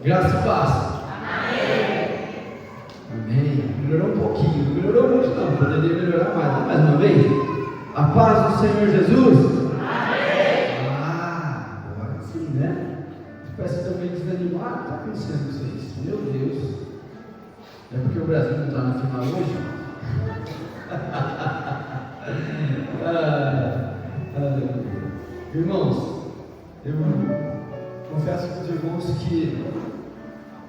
Graça e paz. Amém. Melhorou um pouquinho, não melhorou muito não, poderia melhorar mais. Vamos mais uma vez? A paz do Senhor Jesus. Amém. Agora sim, né? Parece também desanimado. O que está acontecendo com vocês? Meu Deus. É porque o Brasil não está na final hoje? Irmãos, eu confesso para os irmãos que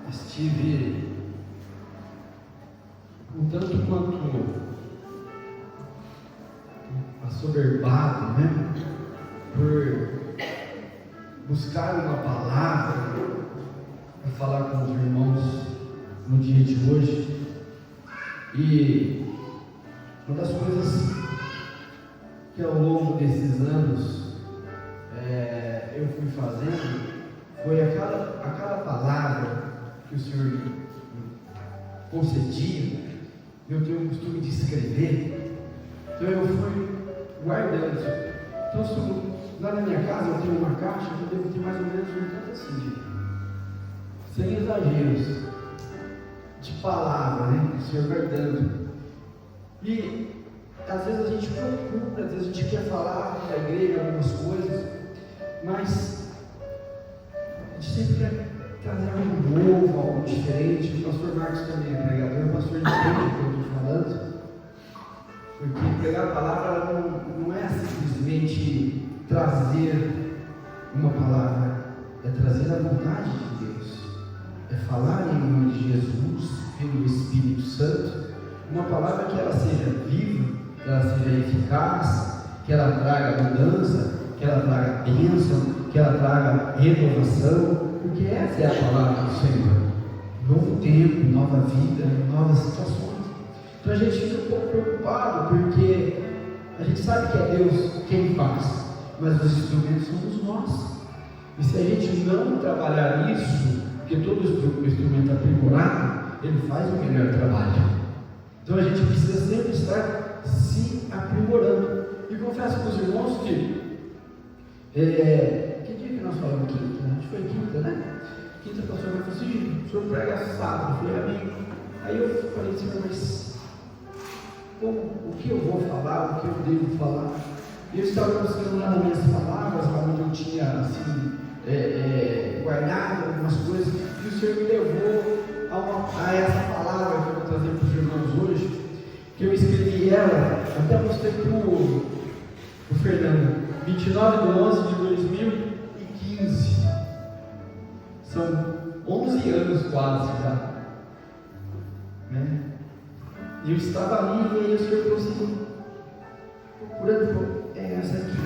estive um tanto quanto assoberbado, né? Por buscar uma palavra para falar com os irmãos no dia de hoje. E uma das coisas que ao longo desses anos eu fui fazendo foi a cada palavra que o Senhor concedia, eu tenho o costume de escrever, então eu fui guardando. Então, lá na minha casa eu tenho uma caixa que eu devo ter mais ou menos um tanto assim, sem exageros, de palavra, né? O Senhor guardando. E às vezes a gente procura, às vezes a gente quer falar da igreja algumas coisas, mas a gente sempre quer trazer algo novo, algo diferente. O pastor Marcos também é pregador, o pastor entende o que eu estou falando, porque pregar a palavra não é simplesmente trazer uma palavra, é trazer a vontade de Deus, é falar em nome de Jesus, pelo Espírito Santo, uma palavra que ela seja viva, que ela seja eficaz, que ela traga mudança, que ela traga bênção, que ela traga renovação, porque essa é a palavra do Senhor. Novo tempo, nova vida, novas situações. Então a gente fica um pouco preocupado, porque a gente sabe que é Deus quem faz, mas os instrumentos somos nós. E se a gente não trabalhar isso, porque todo instrumento aprimorado, ele faz o melhor trabalho. Então a gente precisa sempre estar se aprimorando. E confesso para os irmãos que que dia que nós falamos quinta? Acho que foi quinta, né? Quinta, o pastor falou assim: o senhor prega sábado. Eu falei, amém. Aí eu falei assim, mas o que eu vou falar, o que eu devo falar? E eu estava buscando lá nas minhas palavras, lá onde eu tinha assim, guardado algumas coisas, e o Senhor me levou a essa palavra que eu vou trazer para os irmãos hoje, que eu escrevi ela, até mostrei para o Fernando, 29/11 de 2015, são 11 anos quase já, né? E eu estava ali, e aí o Senhor falou assim, procurando, essa aqui.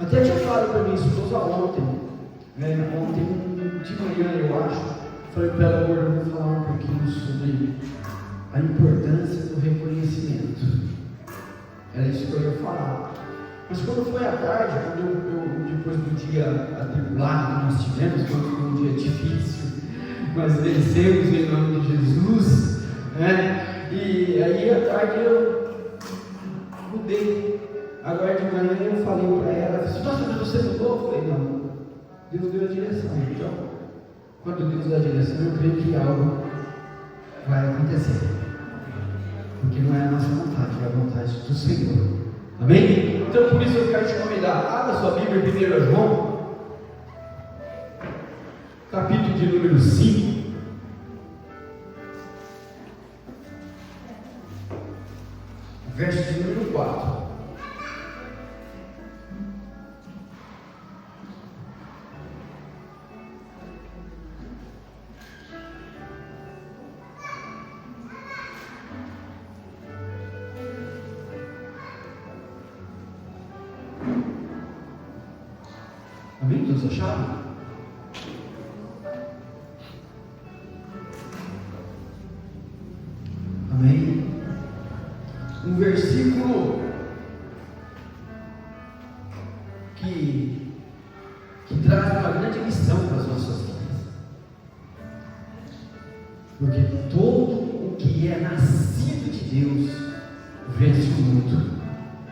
Até tinha falado para minha esposa ontem, né? Ontem de manhã eu acho, falei para ela, agora eu vou falar um pouquinho sobre a importância do reconhecimento. Era isso que eu ia falar. Mas quando foi à tarde, quando depois do dia atribulado que nós tivemos, quando foi um dia difícil, mas vencemos em nome de Jesus, né? E aí à tarde eu mudei. Agora de manhã eu falei para ela, disse, nossa, mas você mudou? Eu falei, não, Deus deu a direção. Então, quando Deus dá a direção, eu creio que algo vai acontecer. Porque não é a nossa vontade, é a vontade do Senhor. Amém? Então por isso eu quero te convidar, abra sua Bíblia em 1 João, capítulo de número 5, verso de número 4. Amém? Todos acharam? Amém? Um versículo que traz uma grande lição para as nossas vidas. Porque todo o que é nascido de Deus vence o mundo.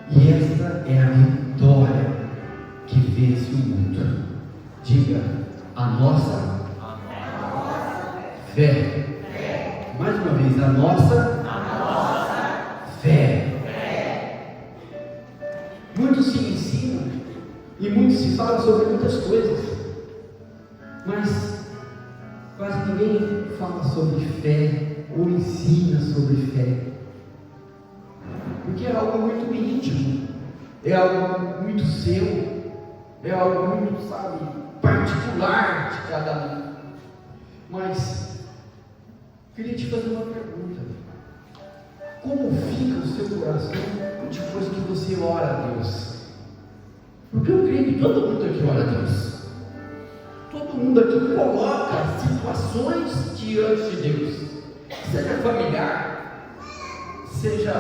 E esta é a vitória que vence o mundo. Diga, a nossa Fé. Mais uma vez, a nossa fé. Muito se ensina e muito se fala sobre muitas coisas, mas quase ninguém fala sobre fé ou ensina sobre fé, porque é algo muito íntimo, é algo muito seu, é algo muito, particular de cada um. Mas queria te fazer uma pergunta: como fica o seu coração depois que você ora a Deus? Porque eu creio que todo mundo aqui ora a Deus, todo mundo aqui coloca situações diante de Deus, seja familiar, seja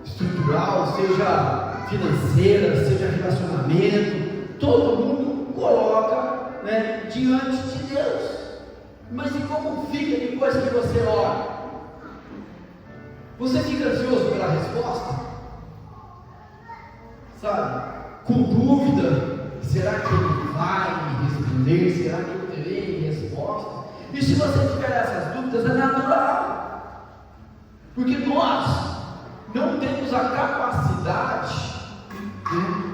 estrutural, seja financeira, seja relacionamento, todo mundo coloca, diante de Deus. Mas e como fica depois que você ora? Você fica ansioso pela resposta? Com dúvida, será que ele vai me responder? Será que eu terei resposta? E se você tiver essas dúvidas, é natural, porque nós não temos a capacidade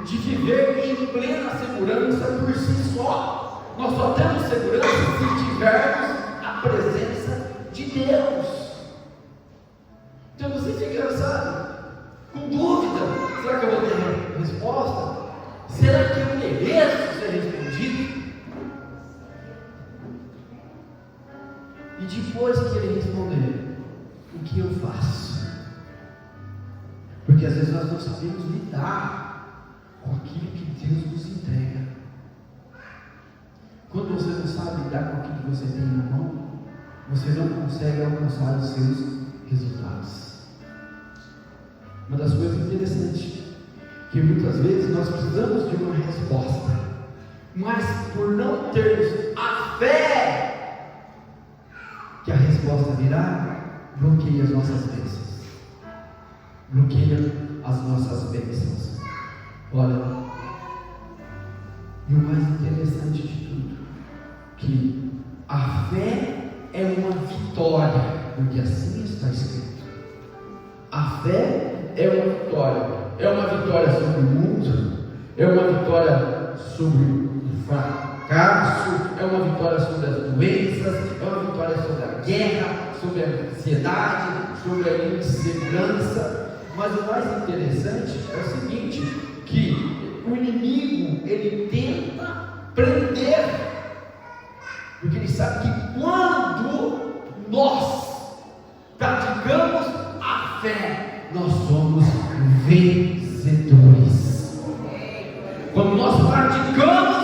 de viver em plena segurança por si só. Nós só temos segurança se tivermos a presença de Deus. Então você fica, com dúvida: será que eu vou ter resposta? Será que eu mereço ser respondido? E depois que ele responder, o que eu faço? Porque às vezes nós não sabemos lidar com aquilo que Deus nos entrega. Quando você não sabe lidar com aquilo que você tem na mão, você não consegue alcançar os seus resultados. Uma das coisas interessantes, que muitas vezes nós precisamos de uma resposta, mas por não termos a fé que a resposta virá, bloqueia as nossas bênçãos. Bloqueia as nossas bênçãos. Olha, e o mais interessante de tudo, que a fé é uma vitória, porque assim está escrito. A fé é uma vitória sobre o mundo, é uma vitória sobre o fracasso, é uma vitória sobre as doenças, é uma vitória sobre a guerra, sobre a ansiedade, sobre a insegurança. Mas o mais interessante é o seguinte, que o inimigo, ele tenta prender, porque ele sabe que quando nós praticamos a fé, nós somos vencedores. Quando nós praticamos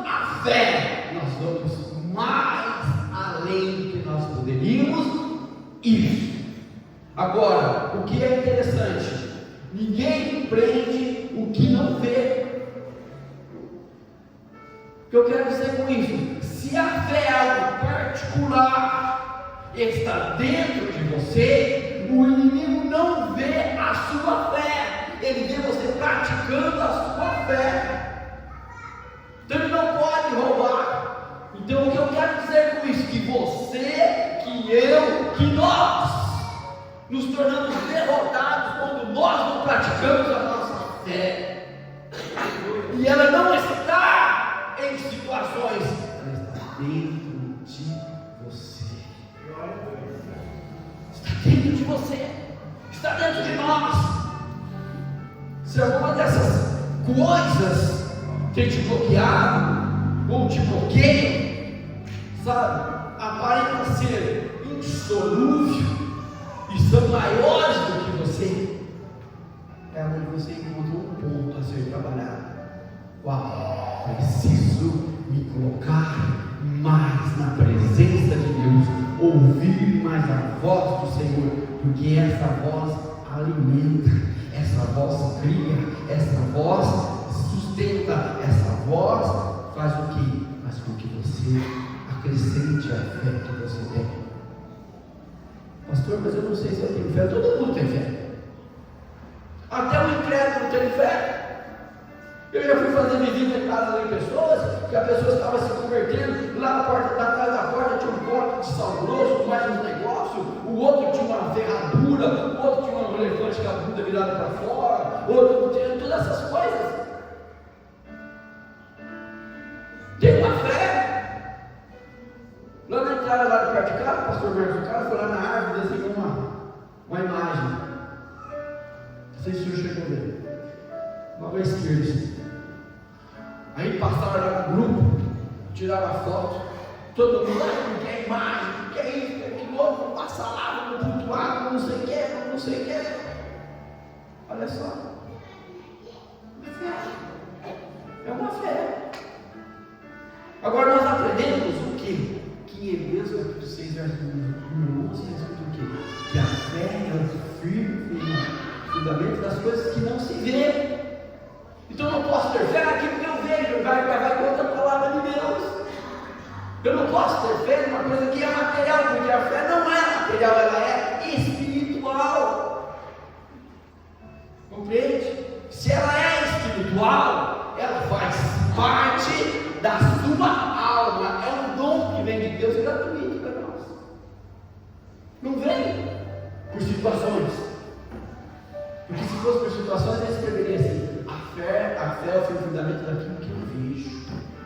a fé, nós vamos mais além do que nós poderíamos ir. Agora, o que é interessante, ninguém prende o que não vê. O que eu quero dizer com isso? Se a fé é algo particular, está dentro de você, o inimigo não vê a sua fé, ele vê você praticando a sua fé. Então ele não pode roubar. Então o que eu quero dizer com isso? Que você, que eu, que nós nos tornamos derrotados quando nós não praticamos a nossa fé. E ela não está em situações, ela está dentro de você. Está dentro de você, está dentro de nós. Se alguma dessas coisas tem te bloqueado, ou te bloqueia, aparenta ser insolúvel, e são maiores do que você, é onde você encontrou um ponto a ser trabalhado. Uau, preciso me colocar mais na presença de Deus, ouvir mais a voz do Senhor, porque essa voz alimenta, essa voz cria, essa voz sustenta, essa voz faz o quê? Faz com que você acrescente a fé que você tem. Pastor, mas eu não sei se eu tenho fé. Todo mundo tem fé, até o incrédulo tem fé. Eu já fui fazer visita em casa de pessoas, que a pessoa estava se convertendo, lá na porta da casa da porta tinha um copo de sal grosso, mais uns negócios, o outro tinha uma ferradura, o outro tinha um elefante com a bunda virada para fora, o outro tinha todas essas coisas. Tem uma fé. Lá na entrada, lá de perto de casa, o pastor Marcos de casa foi lá na árvore, desenhou uma imagem. Não sei se o senhor chegou a ver. Logo à esquerda. Aí passaram lá no grupo, tiraram a foto, todo mundo lá, quer imagem, quer isso, quer aquilo outro, vamos passar lá, vamos cultuar, vamos não sei o que, não sei o que. Olha só. Uma fé. É uma fé. Agora nós aprendemos o quê? Que Hebreus capítulo 6, versículo 11, o quê? Que a fé é o firme fundamento das coisas que não se vê. Então eu não posso ter fé naquilo que eu vejo, vai contra a palavra de Deus. Eu não posso ter fé numa coisa que é material, porque a fé não é material, ela é espiritual. Compreende? Se ela é espiritual, ela faz parte da sua alma, é um dom que vem de Deus gratuito para nós. Não vem por situações, porque se fosse por situações, ele escreveria assim: a fé é o fundamento daquilo que eu vejo,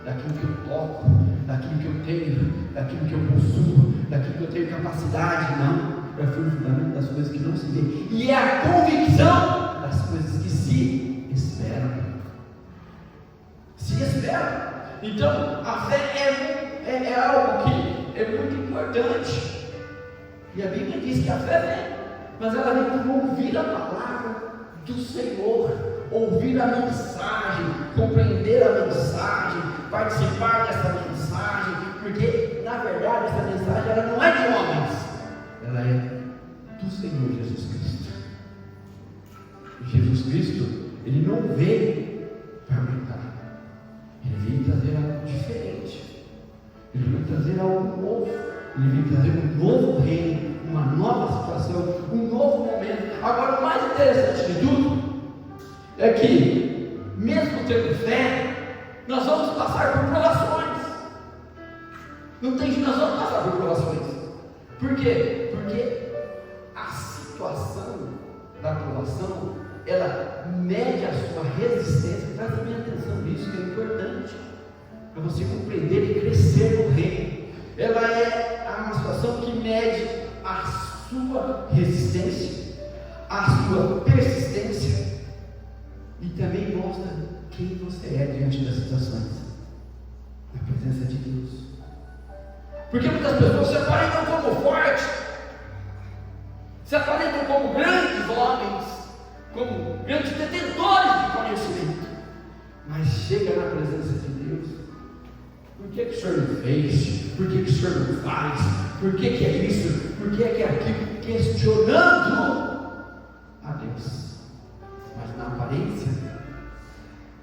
daquilo que eu toco, daquilo que eu tenho, daquilo que eu possuo, daquilo que eu tenho capacidade. Não, é o fundamento das coisas que não se vê, e é a convicção das coisas que se esperam. Se esperam. Então, a fé é algo que é muito importante. E a Bíblia diz que a fé vem, mas ela vem por ouvir a palavra do Senhor, ouvir a mensagem, compreender a mensagem, participar dessa mensagem, porque, na verdade, essa mensagem ela não é de homens, ela é do Senhor Jesus Cristo. Jesus Cristo, Ele não veio para aumentar. Ele veio trazer algo diferente. Ele veio trazer algo novo. Ele veio trazer um novo reino, uma nova situação, um novo momento. Agora, o mais interessante de tudo é que, mesmo tendo fé, nós vamos passar por provações. Não tem jeito, nós vamos passar por provações. Por quê? Porque a situação da provação, ela mede a sua resistência. Presta bem atenção nisso, que é importante para você compreender e crescer no reino. Ela é uma situação que mede a sua resistência, a sua persistência, e também mostra quem você é diante das situações, na presença de Deus. Porque muitas pessoas se aparentam como fortes, se aparentam como grandes homens, como grandes detentores de conhecimento, mas chega na presença de Deus: por que o Senhor não fez? Por que o Senhor não faz? Por que é isso? Por que é aquilo? Questionando a Deus, mas na aparência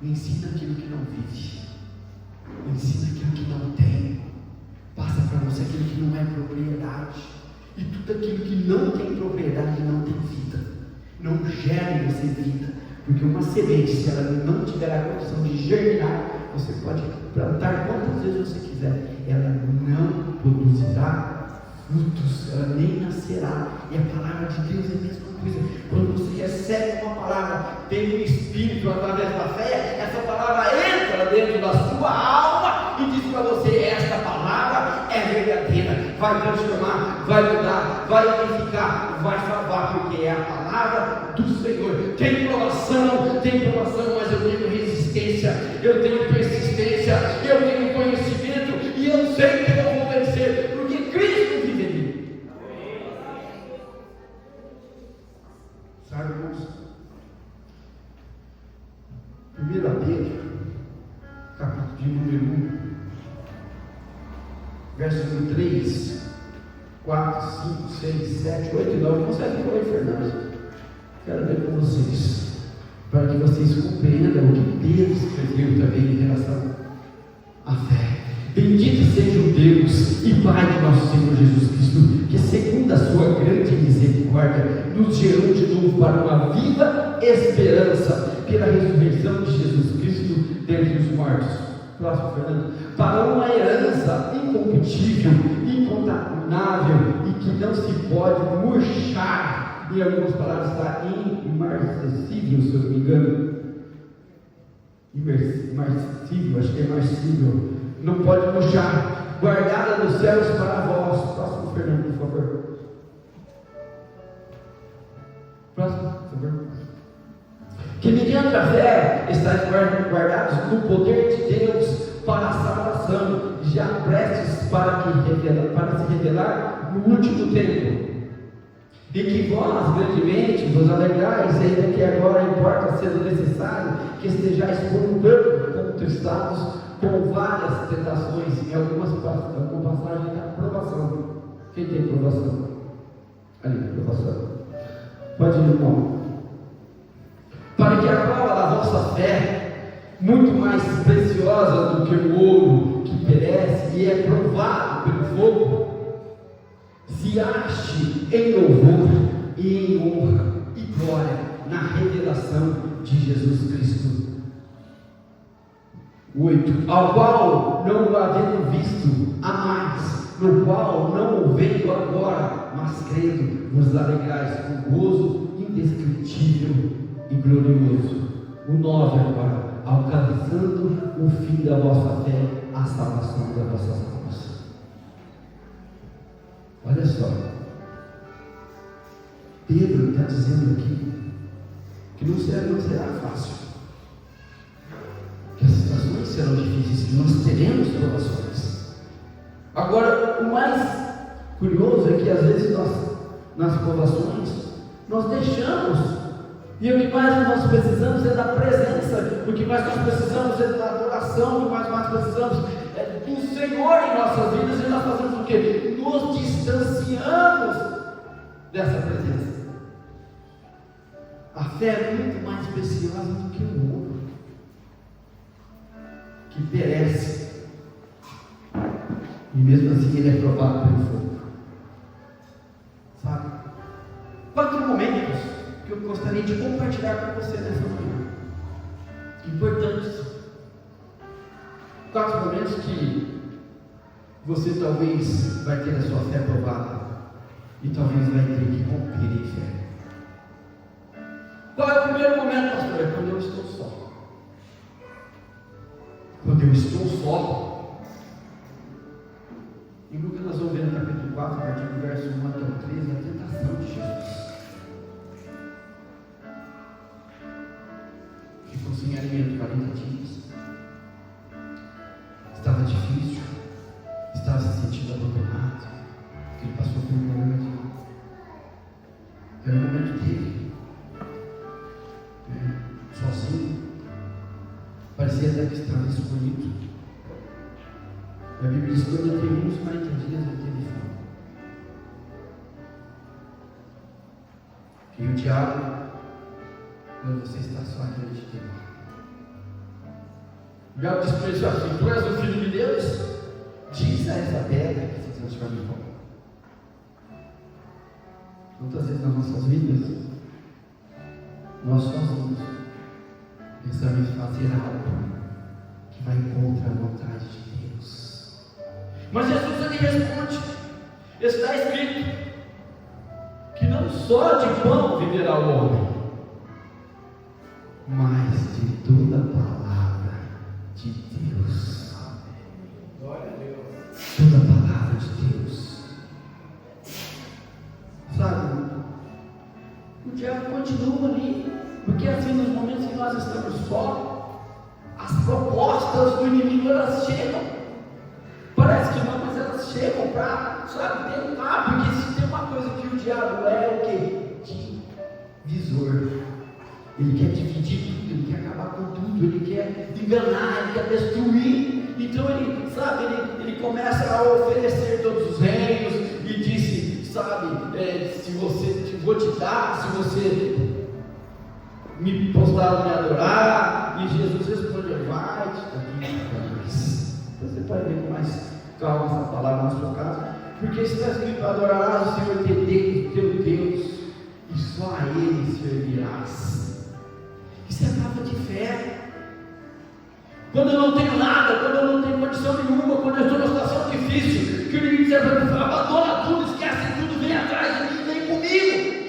ensina aquilo que não vive, ensina aquilo que não tem, passa para você aquilo que não é propriedade, e tudo aquilo que não tem propriedade não tem vida, não gera em você vida, porque uma semente, se ela não tiver a condição de germinar, você pode plantar quantas vezes você quiser, ela não produzirá frutos, ela nem nascerá. E a palavra de Deus é a mesma coisa. Quando você recebe uma palavra, tem um Espírito através da fé, essa palavra entra dentro da sua alma e diz para você: esta palavra é verdadeira, vai transformar, vai mudar, vai edificar, vai salvar, porque é a palavra do Senhor. Tem provação, mas eu tenho resistência, eu tenho persistência, eu tenho conhecimento, e eu sei que eu vou vencer, porque Cristo vive em mim. Sabe, irmãos? 1 Pedro, capítulo de número 1, versículo 3, 4, 5, 6, 7, 8 e 9. Consegue ler, Fernando? Quero ver com vocês, para que vocês compreendam o que Pedro escreveu também em relação à fé. Bendito seja o Deus e Pai de nosso Senhor Jesus Cristo, que segundo a sua grande misericórdia nos gerou de novo para uma viva esperança pela ressurreição de Jesus Cristo dentre os mortos, Próximo, Fernando. Para uma herança incorruptível, incontaminável e que não se pode murchar. Em algumas palavras está imarcessível, se eu não me engano. Imarcessível, acho que é imarcessível. Não pode murchar. Guardada nos céus para vós. Próximo, Fernando, por favor. Próximo, por favor. Que mediante a fé estáis guardados no poder de Deus para a salvação, já prestes para se revelar no último tempo. E que vós grandemente vos alegrais, ainda que agora importa sendo necessário que estejais por um pouco contristados com várias tentações, em alguma passagem da provação. Quem tem provação? Ali, provação. Pode ir, irmão. Para que a prova da vossa fé, muito mais preciosa do que o ouro que perece e é provado pelo fogo, se ache em louvor e em honra e glória na revelação de Jesus Cristo. 8. Ao qual, não o havendo visto, há mais, no qual, não o vendo agora, mas crendo, vos alegrais com gozo indescritível e glorioso. O 9 agora, alcançando o fim da vossa fé, a salvação das vossas almas. Olha só, Pedro está dizendo aqui que não será fácil, que as situações serão difíceis, que nós teremos provações. Agora, o mais curioso é que às vezes nós, nas provações, nós deixamos. E o que mais nós precisamos é da presença, o que mais nós precisamos é da adoração, o que mais precisamos é do Senhor em nossas vidas, e nós fazemos o quê? Nos distanciamos dessa presença. A fé é muito mais preciosa do que o ouro, que perece, e mesmo assim ele é provado pelo fogo. Sabe? 4 momentos que eu gostaria de compartilhar com você nessa manhã, importantes. 4 momentos que você talvez vai ter a sua fé provada e talvez vai ter que romper em fé. Qual é o primeiro momento, pastor? É quando eu estou só. Quando eu estou só. Em Lucas nós vamos ver no capítulo 4, a partir do verso 1 até o 13, a tentação de Jesus. Ficou sem alimento 40 dias. Estava difícil. Estava se sentindo abandonado. Ele passou por um momento. Era o momento dele. Sozinho. Parecia até que estava escolhido. A Bíblia diz que quando ele teve uns 40 dias, ele teve fome. E o diabo, quando você está só diante de Deus, o diabo diz para ele assim: tu és o filho de Deus? Diz a essa pedra que se transforma em pão. Quantas vezes nas nossas vidas, nós sozinhos pensamos em fazer algo que vai contra a vontade de Deus. Mas Jesus ele responde: está escrito que não só de pão viverá o homem, mas de toda a palavra de Deus. Glória a Deus. Toda a palavra de Deus. Sabe? O diabo continua ali, porque assim nos momentos que nós estamos só, as propostas do inimigo elas chegam. Parece que não, mas elas chegam para, sabe, tentar, porque se tem uma coisa que o diabo é o quê? Divisor. Ele quer dividir tudo, ele quer acabar com tudo, ele quer enganar, ele quer destruir. Então ele, sabe, ele começa a oferecer todos os reinos e disse, sabe, se você, vou te dar, se você me postrar, me adorar. E Jesus responde: vai, você pode ver com mais calma essa palavra na sua casa, porque está escrito: adorarás o Senhor teu Deus, e só a Ele servirás. Isso é palavra de fé. Quando eu não tenho nada, nada, quando eu não tenho condição nenhuma, quando eu estou numa situação difícil, que o inimigo diz para mim, abandona tudo, esquece tudo, vem atrás de mim, vem comigo.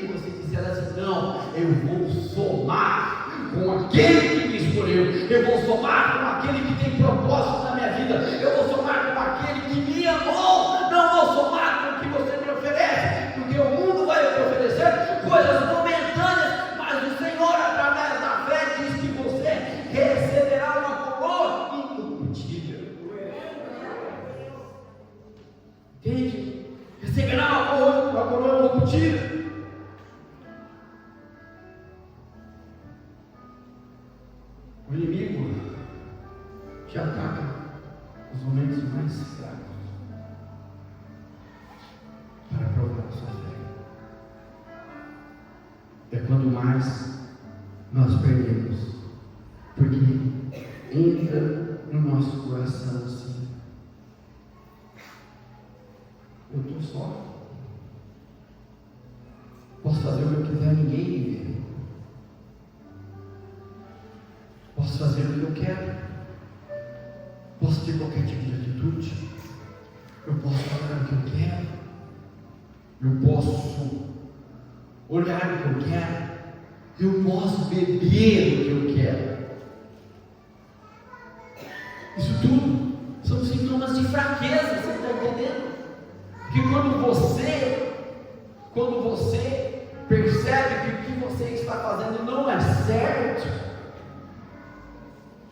E você disser assim, não, eu vou somar com aquele que me escolheu, eu vou somar com aquele que tem propósito na minha vida, eu vou somar com aquele que me amou, não vou somar com o que você me oferece, porque o mundo vai te oferecer coisas momentâneas, mas o Senhor, através da fé, diz que você receberá uma coroa incorruptível. Entende? Receberá uma coroa incorruptível. O inimigo te ataca nos momentos mais fracos para provar a sua fé. É quando mais nós perdemos, porque entra no nosso coração assim: eu estou só, posso fazer o que eu quiser, ninguém me vê. Posso fazer o que eu quero, posso ter qualquer tipo de atitude, eu posso falar o que eu quero, eu posso olhar o que eu quero, eu posso beber o que eu quero. Isso tudo são sintomas de fraqueza, você está entendendo? Porque quando você percebe que o que você está fazendo não é certo,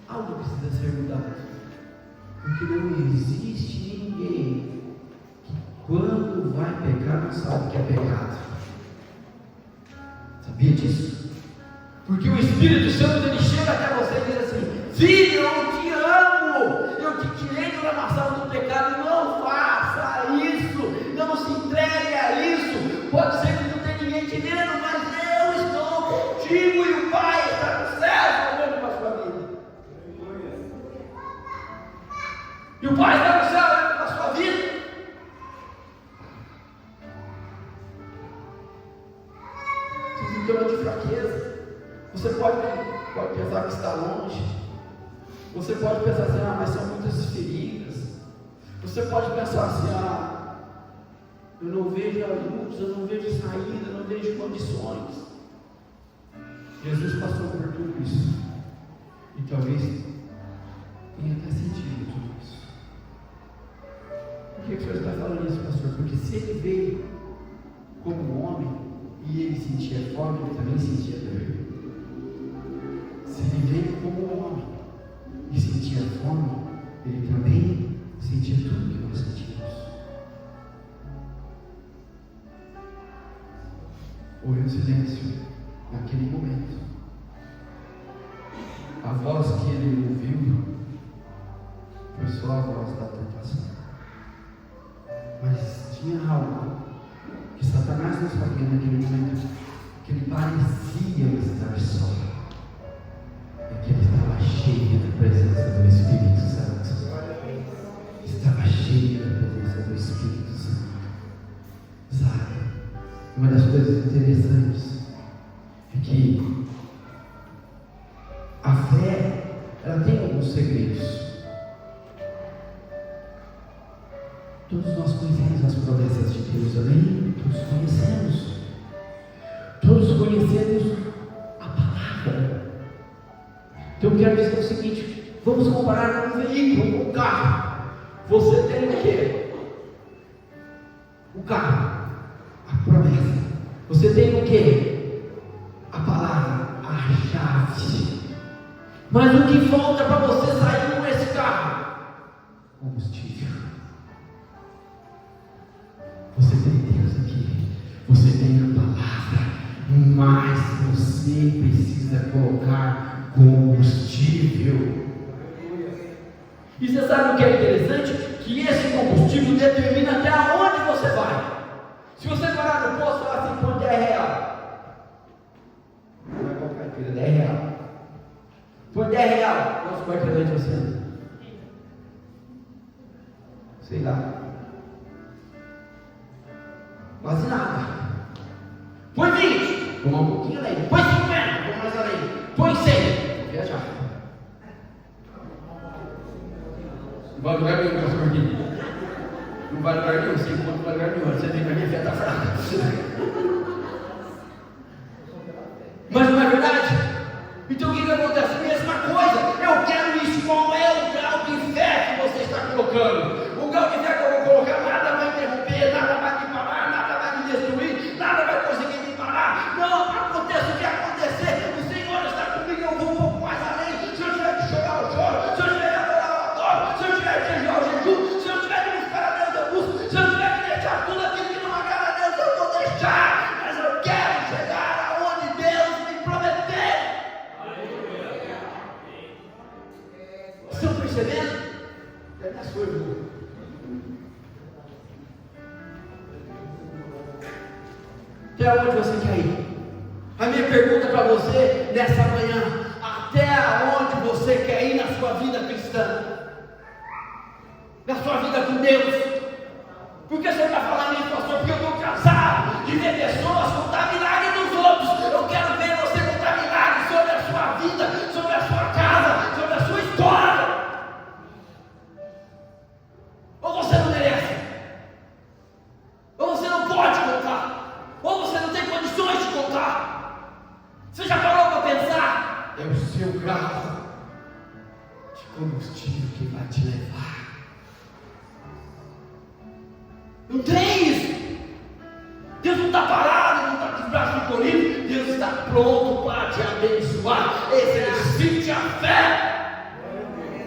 algo precisa ser mudado, porque não existe ninguém que quando vai pecar não sabe que é pecado. Sabia disso? Porque o Espírito Santo ele chega até você e diz assim: filho, eu te amo, eu te tirei do lamaçal do pecado, não faça isso, não se entregue a isso. Pode ser que não tenha ninguém te vendo, mas eu estou contigo e o Pai está no céu olhando para a sua vida. E o Pai está no céu olhando para a sua vida. Sintoma de fraqueza. Você pode pensar que está longe. Você pode pensar assim: ah, mas são muitas feridas. Você pode pensar assim: ah, eu não vejo a luz, eu não vejo saída, eu não vejo condições. Jesus passou por tudo isso. E talvez tenha até sentido tudo isso. Por que o senhor está falando isso, pastor? Porque se ele veio como homem e ele sentia fome, ele também sentia dor. Se ele veio como homem e sentia fome, ele também sentia tudo que nós sentimos. Houve um silêncio naquele momento. A voz que ele ouviu foi só a voz da tentação. Mas tinha algo que Satanás não sabia naquele momento, que ele parecia estar só, e que ele estava cheio da presença do Espírito Santo. Estava cheio da presença do Espírito Santo. Sabe, uma das coisas interessantes é que a fé, ela tem alguns segredos. Todos nós conhecemos as promessas de Deus, amém? Todos conhecemos. Todos conhecemos a palavra. Então eu quero dizer o seguinte: vamos comparar com um veículo, com um carro. Você tem o quê? O carro, a promessa. Você tem o quê? A palavra, a chave. Mas o que falta para você sair com esse carro? Combustível. Você tem Deus aqui, você tem a palavra, mas você precisa colocar combustível. E você sabe o que é interessante? Que esse combustível determina até aonde você vai. Se você parar no posto e falar assim: põe 10 reais, não vai comprar aquilo, 10 reais. Põe 10 reais, quantos quarteirões você anda? Sei lá. Quase nada. Põe 20, vou um pouquinho além. Põe 50, vou mais além. Põe 100, vou viajar. Não vai lugar nenhum, pastor Guilherme. Não vai lugar nenhum, você encontra lugar nenhum. Você vem para a minha fé, está fraca. Mas não é verdade? Então o que acontece? Mesma coisa. Eu quero isso. Qual é o grau de fé que você está colocando? O grau de fé que eu vou colocar, nada vai interromper, nada vai me parar, nada vai me destruir, nada vai conseguir me parar. Não, aconteça o que acontecer, o Senhor está comigo, eu vou um pouco mais além. Se eu tiver que chorar, eu choro. Se eu tiver que adorar, eu adoro. Se eu tiver que jejuar, eu jejum. Se eu tiver que buscar a Deus, eu busco. Se eu tiver que deixar tudo aquilo que não agrada a Deus, eu vou deixar. Mas eu quero chegar aonde Deus me prometeu. Estão percebendo? É das coisas. Até onde você quer ir? A minha pergunta para você nessa manhã: até onde você quer ir na sua vida cristã? Na sua vida com Deus? Por que você está falando isso, pastor? Porque eu estou cansado de ver pessoas contar milagre dos outros. Eu quero ver você contar milagre sobre a sua vida, sobre a sua casa, sobre a sua história. Ou você não merece? Ou você não pode contar? Ou você não tem condições de contar? Você já parou para pensar? É o seu grau de combustível que vai te levar. Não tem isso. Deus não está parado, não está de braço encolhido. Deus está pronto para te abençoar. Exercite a fé.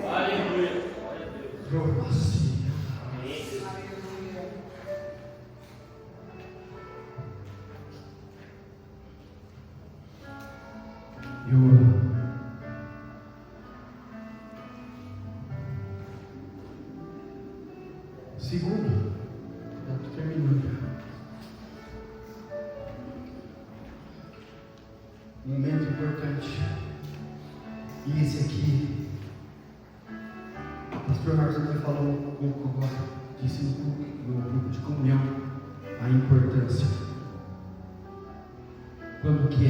Aleluia. Segundo, já estou terminando. Momento importante. E esse aqui, o pastor Marcelo falou um pouco agora, disse no grupo de comunhão, a importância. Quando que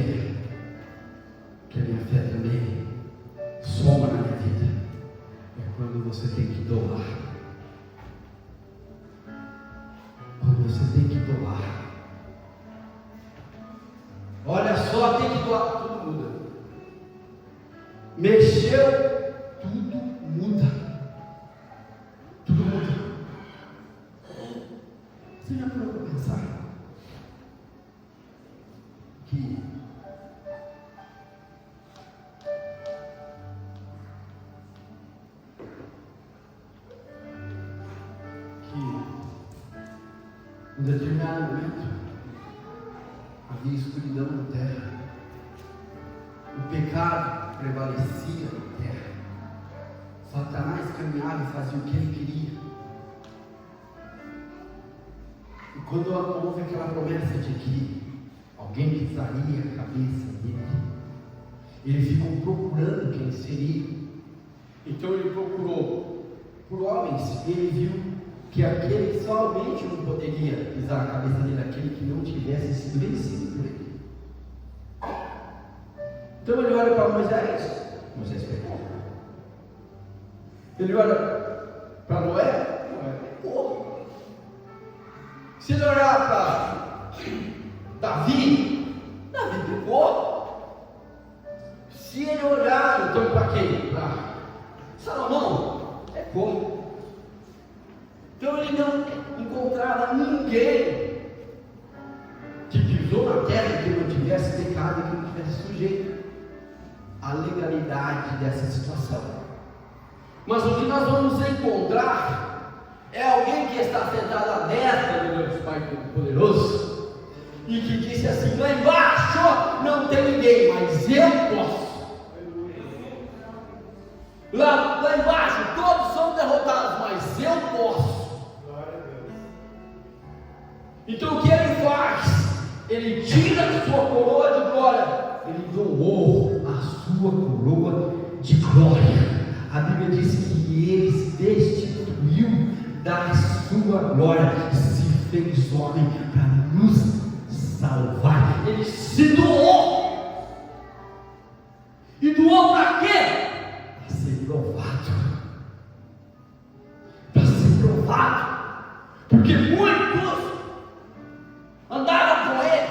a minha fé também soma na minha vida? É quando você tem que doar. Quando você tem que doar. Olha só, tem que doar, tudo muda. Mexeu, tudo muda. Tudo muda. Você já parou para pensar que em determinado momento havia escuridão na terra, o pecado prevalecia na terra, Satanás caminhava e fazia o que ele queria. E quando houve aquela promessa de que alguém pisaria a cabeça dele, ele ficou procurando quem seria. Então ele procurou por homens, e ele viu que aquele somente não poderia pisar a cabeça dele, aquele que não tivesse sido vencido por ele. Então ele olha para Moisés pecou. Ele olha para Noé pecou. Se ele olhar para Davi pecou. Se ele olhar então para quem? Para Salomão, pecou. Então ele não encontrava ninguém que pisou na terra que não tivesse pecado e que não tivesse sujeito à legalidade dessa situação. Mas o que nós vamos encontrar é alguém que está sentado à destra do Deus Pai Todo-Poderoso e que disse assim: lá embaixo não tem ninguém, mas eu posso. Lá embaixo todos são derrotados, mas eu posso. Então o que ele faz? Ele tira a sua coroa de glória, ele doou a sua coroa de glória. A Bíblia diz que ele se destituiu da sua glória, se fez homem para nos salvar. Ele se doou. E doou para quê? Para ser louvado. reprovado, porque muitos andavam com ele,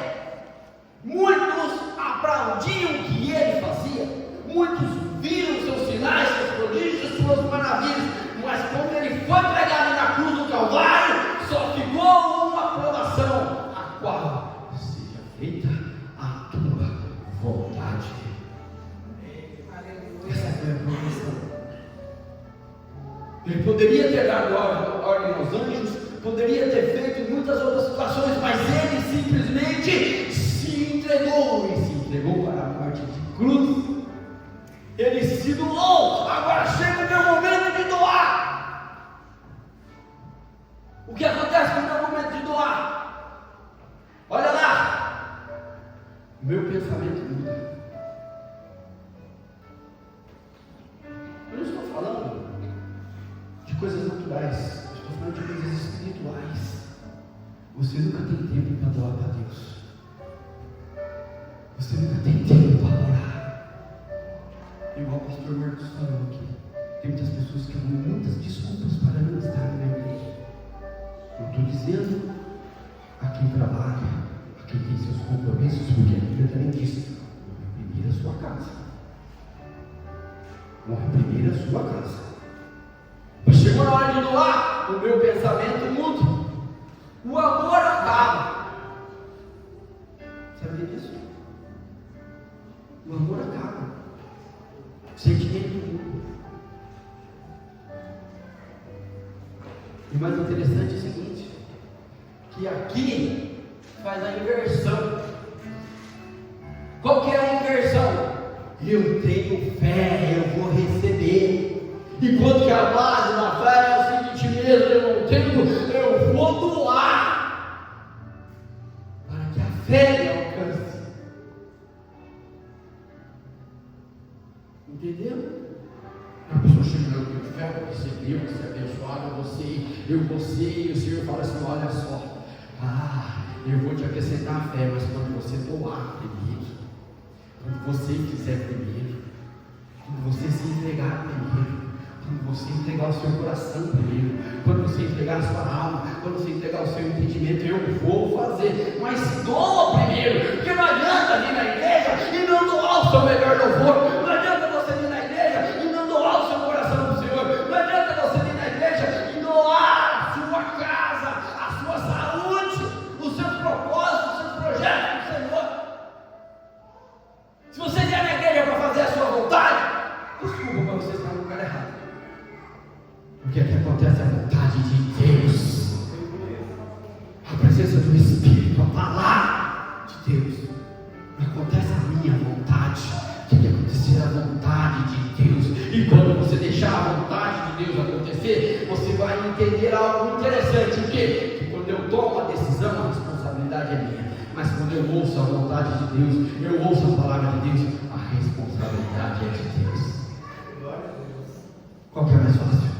muitos aplaudiam o que ele fazia, muitos viram seus sinais, seus prodígios, suas maravilhas, mas quando ele foi pregado na cruz do Calvário, só ficou uma aprovação, a qual seja feita a tua vontade. Essa foi a aprovação. Ele poderia ter dado ordem aos anjos, poderia ter feito muitas outras situações, mas ele simplesmente se entregou e se entregou para a morte de cruz. Ele se doou. Agora chega o meu momento de doar. O que acontece no meu momento de doar? Olha lá, o meu pensamento muda. Eu não estou falando de coisas naturais, eu estou falando de coisas espirituais. Você nunca tem tempo para doar para Deus. Você nunca tem tempo para orar. Igual o pastor Marcos falou aqui, tem muitas pessoas que dão muitas desculpas para não estar na igreja. Eu estou dizendo a quem trabalha, a quem tem seus compromissos, porque a Bíblia também diz: honre primeiro a sua casa. Honre primeiro a sua casa. Mas chegou na hora de doar, o meu pensamento muda. O amor acaba. Sabia disso? O amor acaba. O sentimento muda. E o mais interessante é o seguinte, que aqui faz a inversão. Qual que é a inversão? Eu tenho fé, eu vou receber. Enquanto que a base da fé é o seguinte mesmo: eu não tenho, eu vou doar para que a fé me alcance. Entendeu? A pessoa chega no meu fé, eu recebi, eu vou ser abençoado, eu vou ser, e o Senhor fala assim: olha só, eu vou te acrescentar a fé, mas quando você doar primeiro, quando você fizer primeiro, quando você se entregar primeiro, quando você entregar o seu coração primeiro, quando você entregar a sua alma, quando você entregar o seu entendimento, eu vou fazer, mas doa primeiro, porque não adianta vir na igreja e não doar o seu melhor louvor, não adianta você vir na igreja e não doar o seu coração para o Senhor, não adianta você vir na igreja e doar a sua casa, a sua saúde, os seus propósitos, os seus projetos para o Senhor. Se você vier na igreja para fazer a sua vontade, desculpa, mas você está no lugar errado. Porque aqui acontece a vontade de Deus, a presença do Espírito, a palavra de Deus. Não acontece a minha vontade, tem que acontecer a vontade de Deus. E quando você deixar a vontade de Deus acontecer, você vai entender algo interessante. O quê? Que quando eu tomo a decisão, a responsabilidade é minha. Mas quando eu ouço a vontade de Deus, eu ouço a palavra de Deus, a responsabilidade é de Deus. Qual que é mais fácil?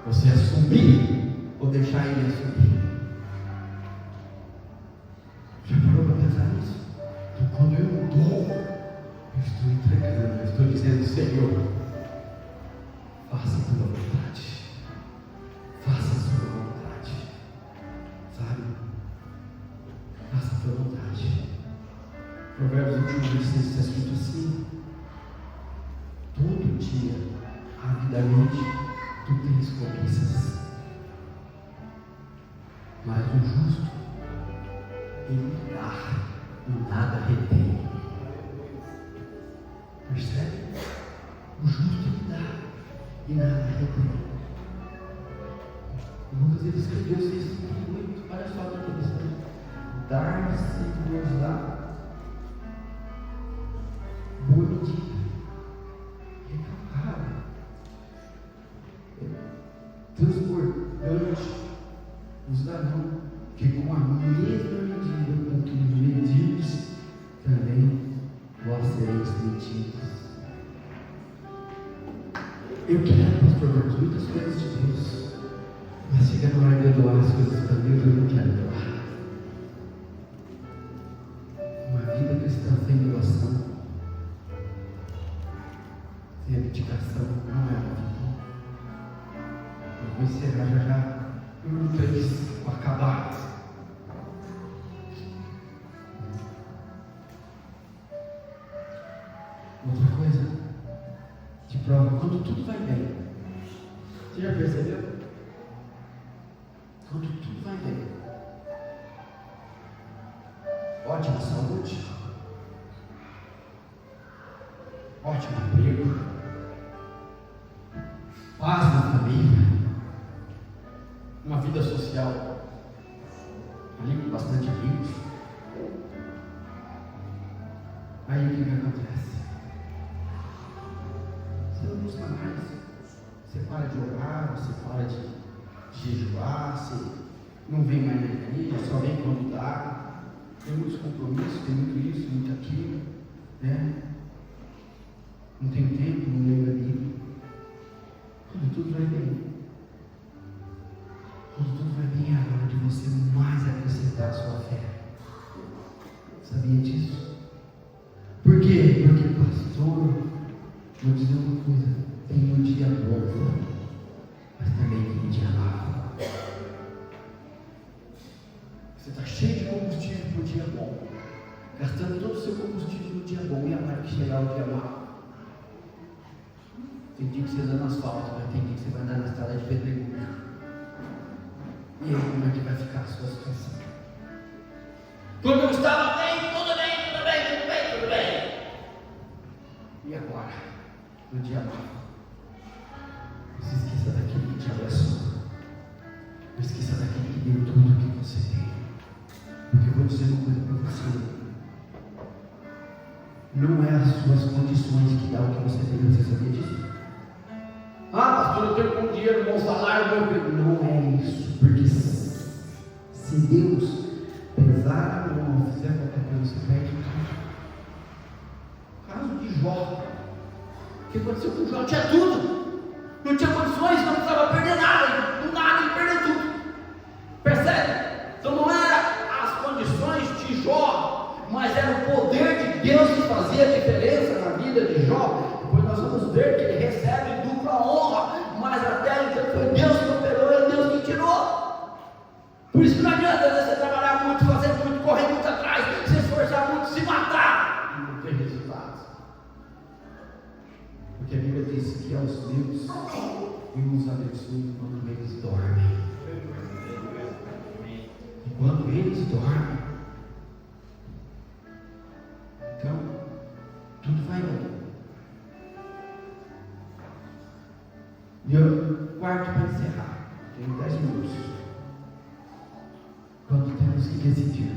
Você assumir ou deixar ele assumir? Já parou para pensar nisso? Então, quando eu dou, eu estou entregando, eu estou dizendo: Senhor, faça a tua vontade, faça a sua vontade, sabe? Faça a tua vontade. Provérbios 21:26 está escrito assim: todo dia, avidamente, tu tens cobiças, mas o justo, ele dá e nada retém. Percebe? O justo ele dá e nada retém. Lucas ele escreveu isso muito. Olha só que interessante: dar-se nos dá boa medida, recalcada, transbordante, nos darão, que com a mesma medida com que medirdes, também vós sereis medidos. Eu quero, pastor Marcos, muitas coisas de Deus, mas chega na hora de eu doar as coisas para Deus, eu não quero doar. Uma vida cristã sem doação, sem abdicação, não é uma vida. Vou encerrar já já. Número 3, para acabar. Outra coisa, de prova, quando tudo vai bem. Você já percebeu? Quando tudo vai bem. Ótima saúde. Ótimo emprego. Paz na família. Uma vida social ali com bastante amigos. Aí o que acontece? Você não busca mais. Você para de orar, você para de jejuar, você não vem mais na igreja, só vem quando dá. Tem muitos compromissos, tem muito isso, muito aquilo, né? Não tem tempo, não lembra ali. Quando tudo vai bem. Quando tudo vai bem, é a hora de você mais acrescentar a sua fé. Sabia disso? Por quê? Porque, pastor, vou dizer uma coisa: tem um dia bom, mas também tem um dia mau. Você está cheio de combustível para o dia bom, gastando todo o seu combustível no dia bom, e a hora que chegar o dia mau. Tem dia que você anda no asfalto, mas tem dia que você vai andar na estrada de pedregulho. E aí, como é que vai ficar a sua situação? Quando eu estava bem, tudo bem, tudo bem, tudo bem, tudo bem. E agora, no dia mau, não se esqueça daquele que te abraçou. Não esqueça daquele que deu tudo o que você tem. Porque eu vou dizer uma coisa para você: não é as suas condições que dá o que você tem. Você sabia disso? Ah, pastor, eu tenho bom dinheiro, bom salário, bom emprego. Não é isso. Porque se Deus pesar a mão ou fizer qualquer coisa, você perde tudo. O caso de Jó. O que aconteceu com Jó? Tinha tudo. Não tinha condições, não precisava perder nada. Do nada ele perdeu tudo. Percebe? Então não era as condições de Jó, mas era o poder de Deus que fazia a diferença na vida de Jó. Depois nós vamos ver que ele recebe dupla honra, mas até então foi Deus que operou e Deus que tirou. Por isso que não adianta você trabalhar muito, fazer muito, correr muito atrás, se esforçar muito, se matar e não ter resultados. Porque a Bíblia diz que aos meus eu os abençoo quando eles dormem. E quando eles dormem, então tudo vai bem. E eu quarto para encerrar, tenho 10 minutos. Quando temos que decidir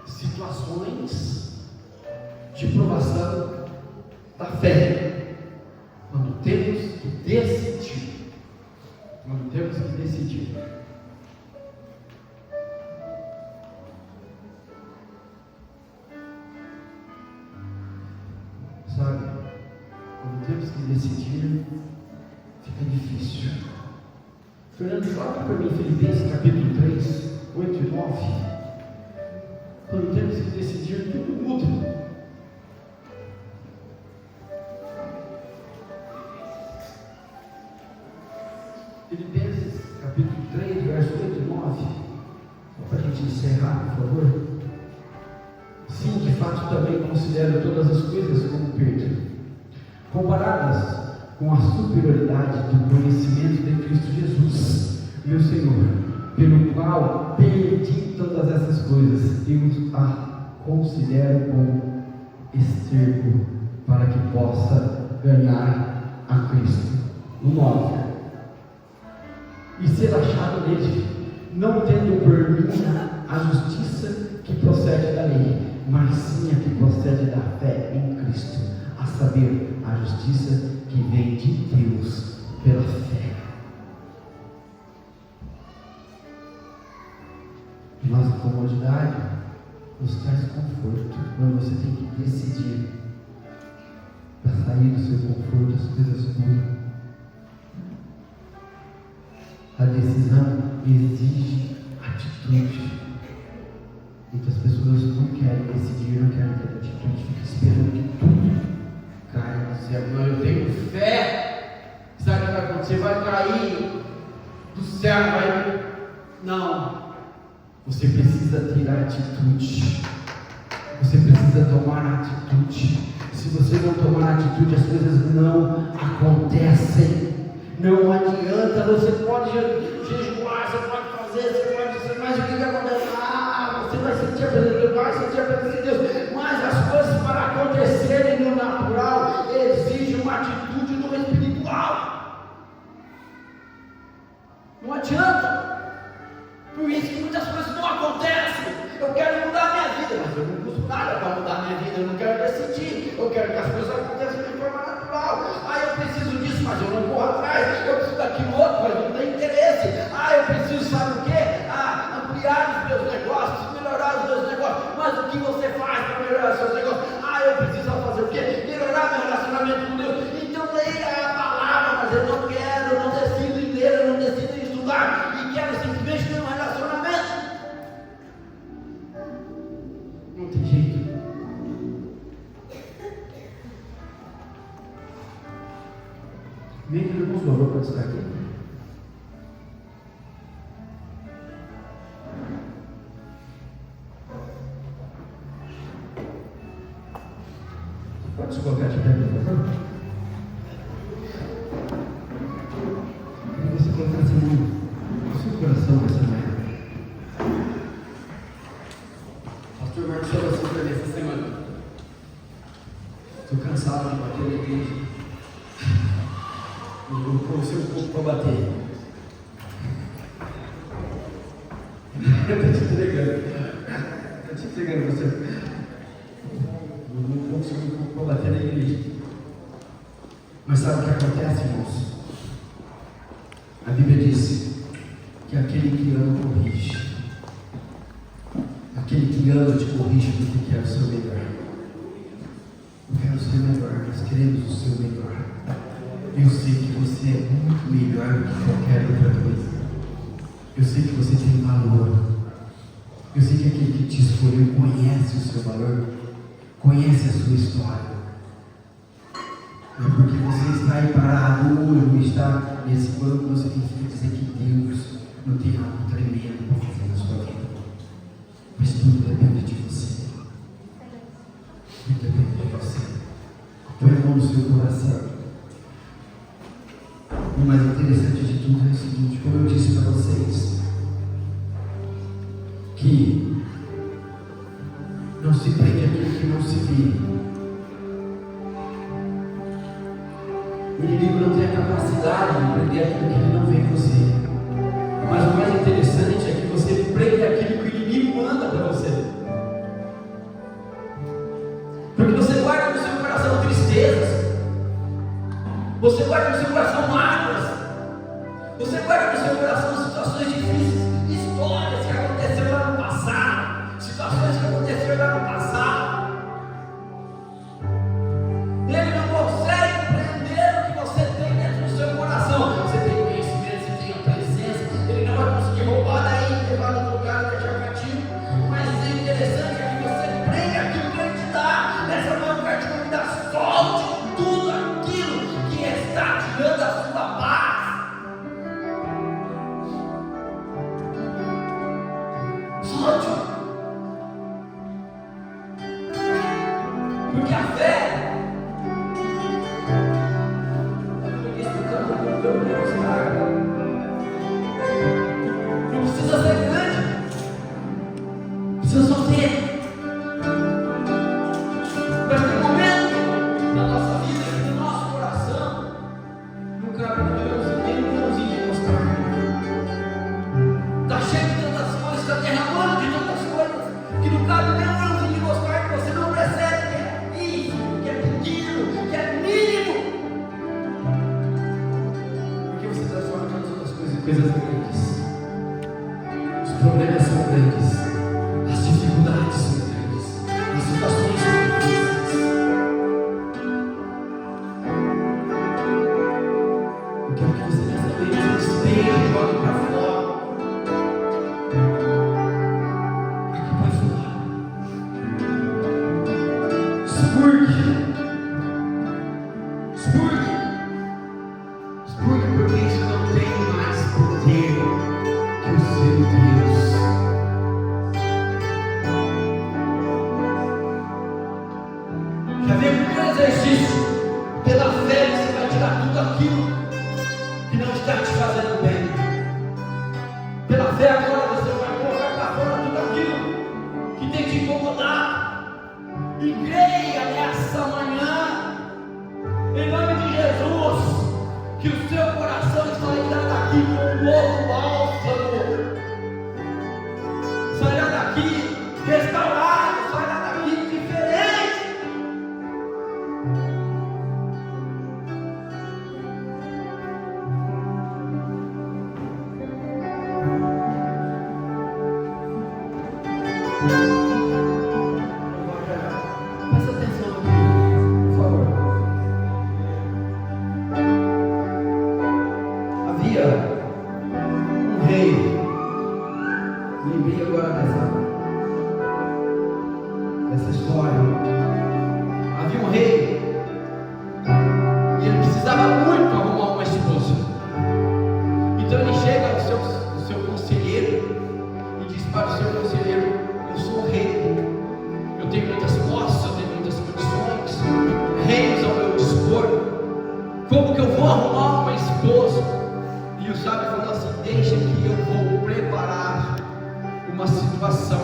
situações de provação da fé, quando temos que decidir, sabe, quando temos que decidir, fica difícil. Fernando, fala para mim Filipenses capítulo 3, 8 e 9. Quando temos que decidir, tudo muda. Filipenses capítulo 3, verso 8 e 9. Só para a gente encerrar, por favor. Sim, de fato também considero todas as coisas como perda, comparadas com a superioridade do conhecimento de Cristo Jesus, meu Senhor, pelo qual perdi todas essas coisas e os considero como esterco, para que possa ganhar a Cristo. No 9. E ser achado nele, não tendo por mim a justiça que procede da lei, mas sim a que procede da fé em Cristo, a saber, a justiça que vem de Deus pela fé. Nossa comodidade nos traz conforto quando você tem que decidir para sair do seu conforto, as coisas mudam. A decisão exige atitude. Muitas pessoas não querem decidir, não querem ter atitude, ficam esperando que tudo caia do céu. Não, eu tenho fé. Sabe o que vai acontecer? Vai cair do céu vai. Não. Você precisa ter atitude. Você precisa tomar atitude. Se você não tomar atitude, as coisas não acontecem. Não adianta. Você pode jejuar, você pode fazer, mas o que acontece? Você vai sentir a presença de Deus, vai sentir a presença de Deus. Mas as coisas para acontecerem no natural exigem uma atitude no espiritual. Não adianta. Por isso que muitas coisas não acontecem. Eu quero mudar a minha vida, mas eu não uso nada para mudar a minha vida. Eu não quero decidir. Eu quero que as coisas aconteçam de forma natural. Eu preciso disso, mas eu não corro atrás. Eu preciso daquilo outro, mas não tenho interesse. Eu preciso, sabe o quê? Ampliar os meus negócios, melhorar os meus negócios. Mas o que você faz para melhorar os seus negócios? Eu preciso fazer o quê? Melhorar meu relacionamento com Deus. Então leia a palavra, mas eu não quero, eu não decido em ler, eu não decido em estudar. E quero simplesmente ter um relacionamento. Não tem jeito. Vem que irmãos, louvor para estar aqui. Pode se colocar de pé, por favor? Queria que você colocasse no seu coração essa manhã. Pastor Marcos falou assim para mim essa semana. Estou cansado de bater na igreja. Eu comecei um pouco para bater. Estou te entregando você. Eu comecei um pouco para bater na igreja. Mas sabe o que acontece, irmãos? A Bíblia diz que aquele que ama corrige. Aquele que ama te corrige porque quer o seu melhor. Eu quero o seu melhor, nós queremos o seu melhor. Eu sei que você é muito melhor do que qualquer outra coisa. Eu sei que você tem valor. Eu sei que aquele que te escolheu conhece o seu valor, conhece a sua história. É porque você está aí parado hoje, está nesse banco, não significa dizer que Deus não tem algo tremendo para fazer na sua vida. Mas tudo depende de você. Tudo depende de você. Põe a mão no seu coração. O mais interessante de tudo é o seguinte, como eu disse para vocês, que não se prende aquilo que não se vê. O inimigo não tem a capacidade de prender aquilo que ele não vê em você. Mas o mais interessante é que você prende aquilo que o inimigo manda para você. Porque você guarda no seu coração tristezas. Você guarda no seu coração mágoas. Você guarda no seu coração situações difíceis, histórias que aconteceram lá no passado, situações que aconteceram lá no passado. Ele não consegue prender o que você tem dentro do seu coração. Você tem conhecimento, você tem a presença. Ele não vai conseguir roubar daí, levar no lugar, deixar cativo. Mas o interessante é que você prende aquilo que ele te dá. Essa manhã eu quero te convidar, solte tudo aquilo que está tirando a sua paz. Solte. Porque a fé, não precisa ser grande, precisa só ter. Mas tem momento na nossa vida que no nosso coração não cabe nem um grãozinho de mostarda. Está cheio de tantas coisas, está derramando de tantas coisas que não cabe nem um grãozinho de mostarda, que você não percebe que é isso, que é pequeno, que é mínimo. Porque você transforma todas as outras coisas em coisas grandes. Os problemas são grandes, as dificuldades são grandes, as situações são difíceis. Eu quero que você nessa vez despeje e jogue para fora. Aqui para fora. Expurgue porque isso não tem mais poder. aquilo que não está te fazendo bem. Pela fé agora você vai colocar para fora tudo aquilo que tem te incomodado. E creia nessa manhã, em nome de Jesus, que o seu coração sairá daqui com um novo bálsamo, sairá daqui restaurado, sairá daqui diferente. Presta atenção aqui, por favor. Havia um rei, lembrei agora dessa história. Havia um rei e ele precisava muito arrumar uma esposa. Então ele chega ao seu conselheiro e diz para o seu conselheiro: eu sou o rei, eu tenho muitas posses, eu tenho muitas condições, reinos ao meu dispor, como que eu vou arrumar uma esposa? E o sábio falou assim: deixa que eu vou preparar uma situação,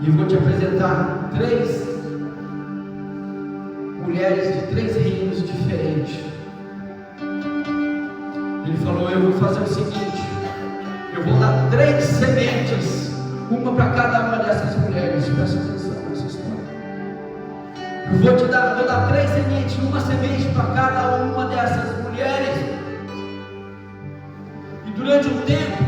e eu vou te apresentar 3 mulheres de 3 reinos diferentes. Ele falou: eu vou fazer o seguinte, eu vou dar 3 sementes, uma para cada uma dessas mulheres. Presta atenção nessa história. Eu vou dar 3 sementes, uma semente para cada uma dessas mulheres. E durante um tempo,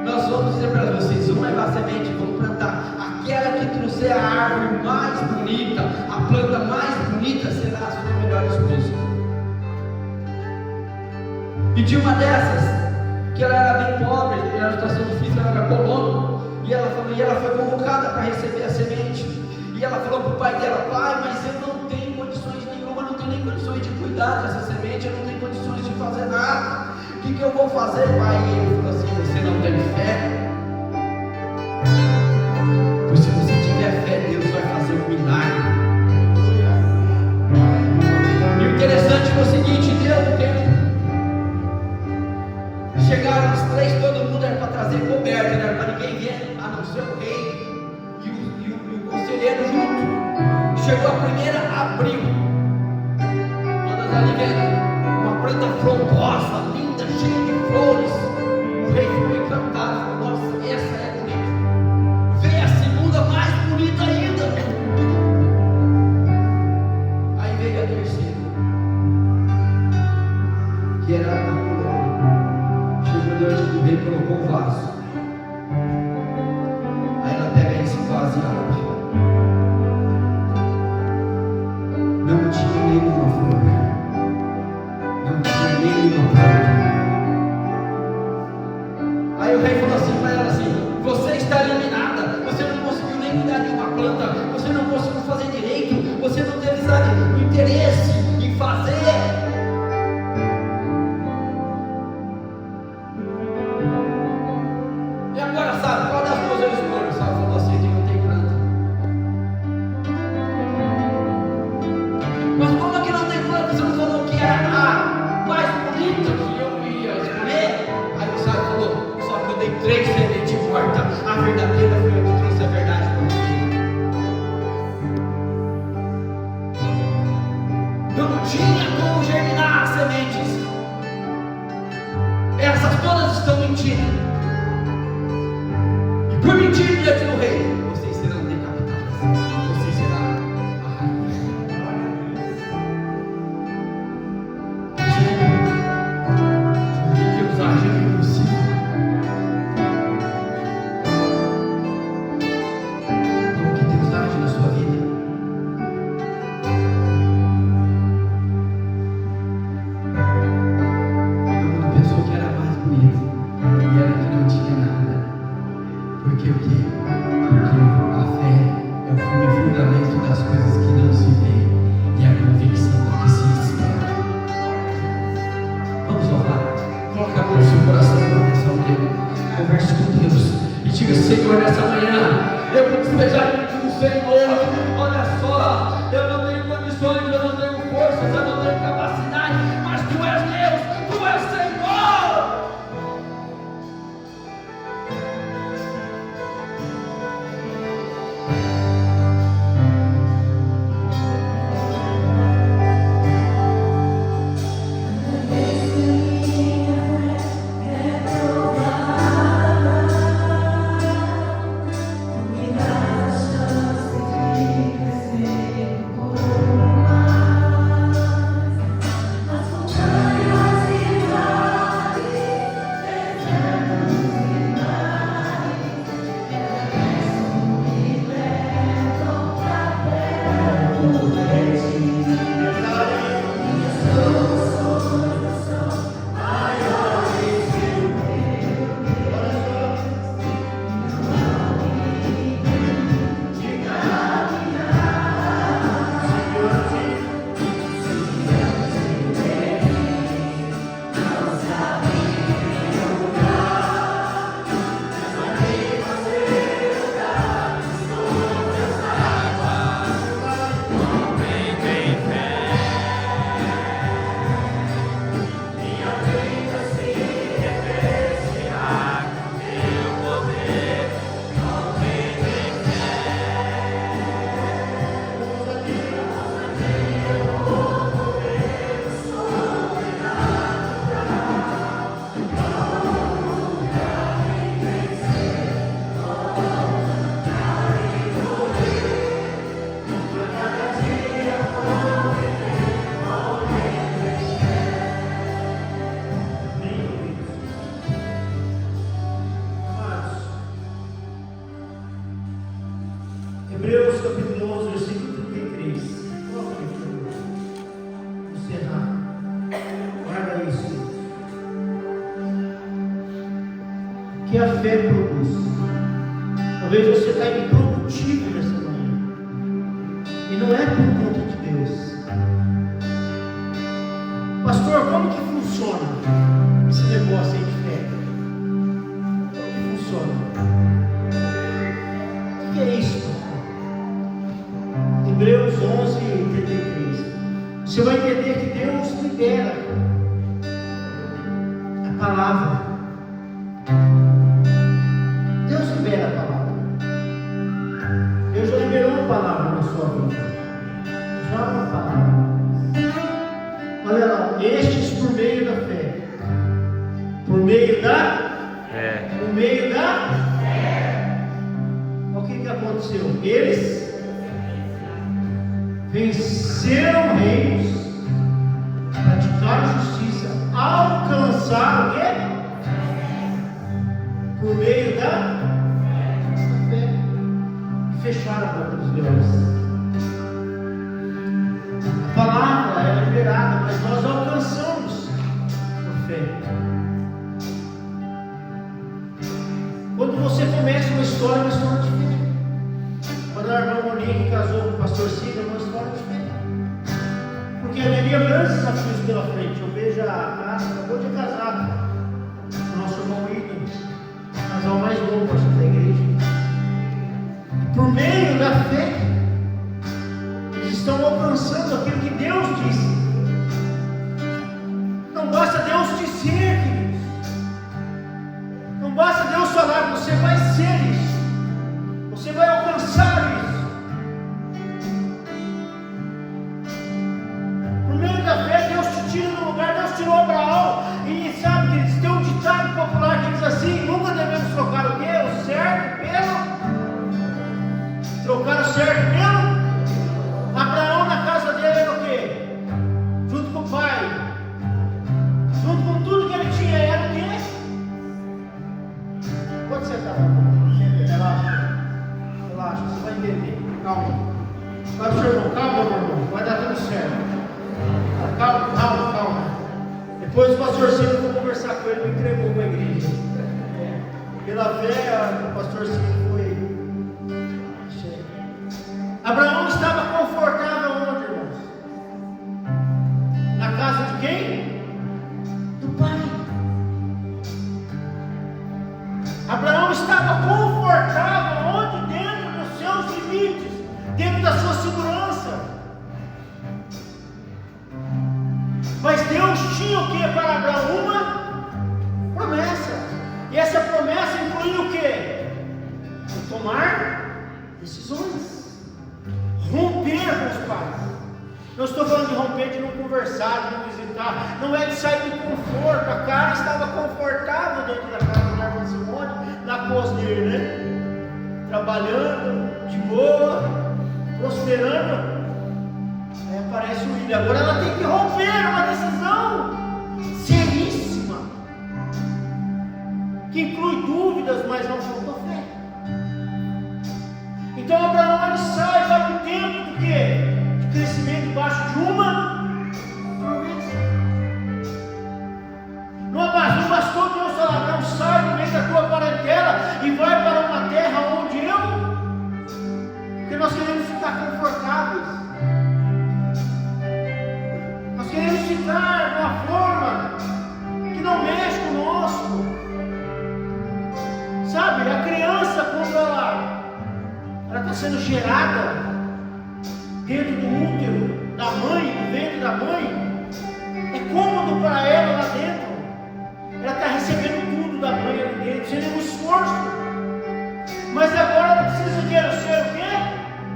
nós vamos dizer para vocês: vão levar semente, vão plantar. Aquela que trouxer a árvore mais bonita, a planta mais bonita, será a sua melhor esposa. E de uma dessas, que ela era bem pobre, era uma situação difícil, ela era colono, e ela foi convocada para receber a semente. E ela falou para o pai dela: pai, mas eu não tenho condições nenhuma, não tenho nem condições de cuidar dessa semente, eu não tenho condições de fazer nada. O que eu vou fazer, pai? E ele falou assim: você não tem fé? Pois se você tiver fé, Deus vai fazer um milagre. E o interessante foi o seguinte: deu um tempo, chegaram os 3, todo mundo era para trazer coberta, não era para ninguém ver, a não ser o rei e o conselheiro junto. Chegou a primeira, abriu, todas ali vendo uma planta frondosa, linda, cheia de flores. O rei ficou encantado, falou: nossa, essa é bonita. Veio a segunda, mais bonita ainda. Aí veio a terceira, que era a colônia. Chegou diante do rei e colocou o vaso. Aí ela pega esse vaso e abre. Não tinha nenhuma flor, não tinha nenhuma planta. Aí o rei falou assim para ela assim: você está eliminada, você não conseguiu nem cuidar de uma planta, você não conseguiu fazer direito, você não teve, sabe, interesse em fazer. E agora, sabe, qual das duas eu escolho? Sabe, falou assim: que não tem planta. Mas como é que não tem planta? Você não falou que era a mais bonita que eu ia escolher? Aí o sábio falou: só que eu dei 3 sementes mortas, a verdadeira foi eu que trouxe a verdade para você. Não tinha como germinar as sementes. Essas todas estão mentindo. E por mentir diante do rei, vocês serão decapitados. Você será a rainha. Porque Deus age no impossível. Como que Deus age na sua vida? Todo mundo pensou que era mais bonito e era que não tinha nada. Porque o quê? Porque a fé é o firme fundamento das coisas que não se vê e a convicção do que se espera. Vamos orar. Coloca a mão no seu coração na direção dele. Converse com Deus e diga: Senhor, nessa manhã eu vou despejar de ti, Senhor. Olha só, eu não tenho condições, eu não tenho forças, eu não tenho capacidade. que a fé produz. Talvez você está improdutivo nessa manhã, e não é por conta de Deus. Pastor, como que funciona esse negócio aí de fé? Como que funciona? O que é isso, pastor? Hebreus 11:33. Você vai entender que Deus libera a palavra. Deus libera a palavra. Deus já liberou uma palavra na sua vida. Já uma palavra. Olha lá, estes por meio da fé. Por meio da fé. Por meio da fé. Olha o que aconteceu. Eles venceram reinos, praticaram justiça, alcançaram o quê? Por meio da fé. Fecharam a boca dos leões. A palavra é liberada, mas nós alcançamos por fé. Quando você começa uma história de fé. Quando a irmã Monique casou com o pastor Cida, uma história de fé. Porque haveria grandes desafios pela frente. Eu vejo a Ana, acabou de casar, o nosso irmão William, o casal mais novo da igreja. Por meio da fé, eles estão alcançando aquilo que Deus disse. Não basta Deus dizer, queridos. Não basta Deus falar, você vai ser isso. Você vai alcançar isso. Por meio da fé, Deus te tira do lugar. Deus tirou Abraão. E sabe que eles têm um ditado popular que diz assim: nunca devemos trocar o quê? O certo pelo. Trocar o certo pelo. Abraão na casa dele era o quê? Junto com o pai. Junto com tudo que ele tinha, era o quê? Quando você está lá? Relaxa, você vai entender. Calma. Vai pro seu irmão, calma, meu irmão. Vai dar tudo certo. Calma. Depois o pastor Ciro foi conversar com ele, me entregou para a igreja. Pela fé, o pastor Ciro foi. Abraão estava confortável onde, irmãos? Na casa de quem? Do pai. Abraão estava confortável onde? Dentro dos seus limites, dentro da sua segurança. Mas Deus tinha o que para Abraão? Uma promessa. E essa promessa incluía o que? Tomar decisões. Romper com os pais. Não estou falando de romper, de não conversar, de não visitar. Não é de sair do conforto. A cara estava confortável dentro da casa da irmã Simone, na Cosner, né? Trabalhando, de boa, prosperando. Aí aparece o William. Agora ela tem que romper uma decisão seríssima, que inclui dúvidas, mas não falta fé. Então Abraão ele sai para um tempo do quê? De crescimento debaixo de uma promessa. Não bastou Deus falar: Abraão, sai do meio da tua parentela e vai para uma terra onde eu. Porque nós queremos ficar confortáveis. Nós queremos ficar de uma forma que não mexe conosco. Sabe, a criança quando ela está sendo gerada dentro do útero da mãe, do ventre da mãe, é cômodo para ela lá dentro. Ela está recebendo tudo da mãe ali dentro, sem nenhum esforço. Mas agora ela precisa ser o quê?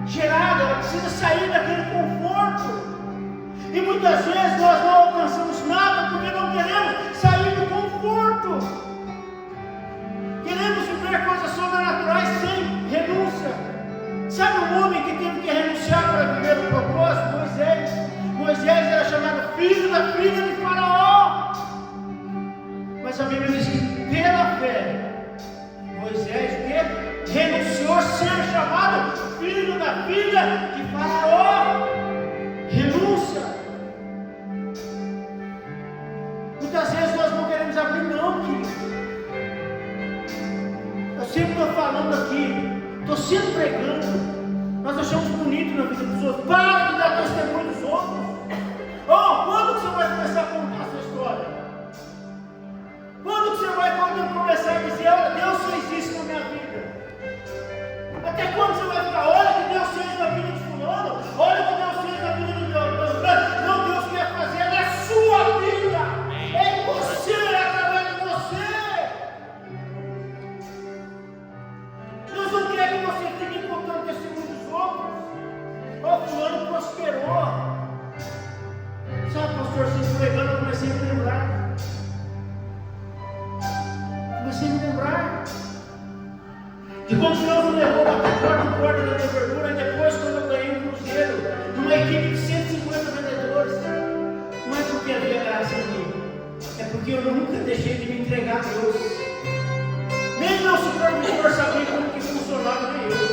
Gerada, ela precisa sair daquele conforto. E muitas vezes nós não alcançamos nada porque não queremos sair do conforto. Queremos viver coisas sobrenaturais sem renúncia. Sabe um homem que teve que renunciar para viver o propósito? Moisés. Moisés era chamado filho da filha de Faraó. Mas a Bíblia diz que pela fé, Moisés renunciou a ser chamado filho da filha de Faraó. Renúncia. Muitas vezes nós não queremos abrir mão, querido. falando aqui, estou sempre pregando. Nós achamos bonito na vida dos outros. Para de dar testemunho dos outros. Oh, quando que você vai começar a contar a sua história? Quando que você vai começar a dizer, olha, Deus fez isso na minha vida? Até quando você vai ficar, olha o que Deus fez na vida de fulano, olha o que Deus fez na vida do meu. Não, Deus quer fazer na sua vida. É em você, é através de você. Deus não quer que você fique contando testemunho dos outros. Oh, fulano prosperou. Sabe, pastor, você pregando, eu comecei a me lembrar. De quando Deus me levou a porta em porta da minha verdura, e depois, quando eu ganhei um cruzeiro, numa equipe de 150 vendedores, não é porque havia graça em mim, é porque eu nunca deixei de me entregar a Deus. Nem meu supervisor sabia como que funcionava, nem eu.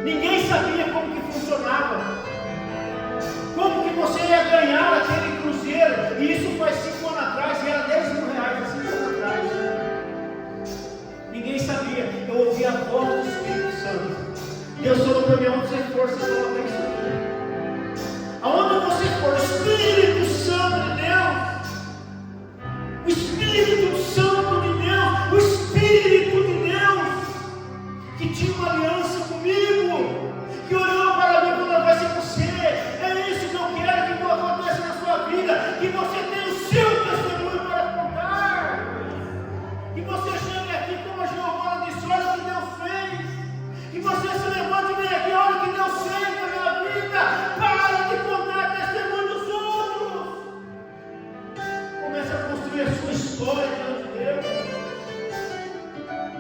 Ninguém sabia como que funcionava. Como que você ia ganhar aquele cruzeiro? E isso faz 5 anos atrás, e era 10 mil reais há 5 anos atrás. Ninguém sabia. Eu ouvi a voz do Espírito Santo. Deus falou para mim, onde você for, você coloca isso aqui. Aonde você for, o Espírito Santo de Deus, o Espírito Santo de Deus, o Espírito de Deus, que tinha uma aliança comigo, que olhou para mim e falou, vai ser você. É isso que eu quero que aconteça na sua vida, que você tenha o seu testemunho para contar, que você chegue aqui como a Giovana disse, olha o que Deus fez, que você se levante e venha aqui, olha o que Deus fez na minha vida. Para de contar testemunho dos outros, comece a construir a sua história diante de Deus,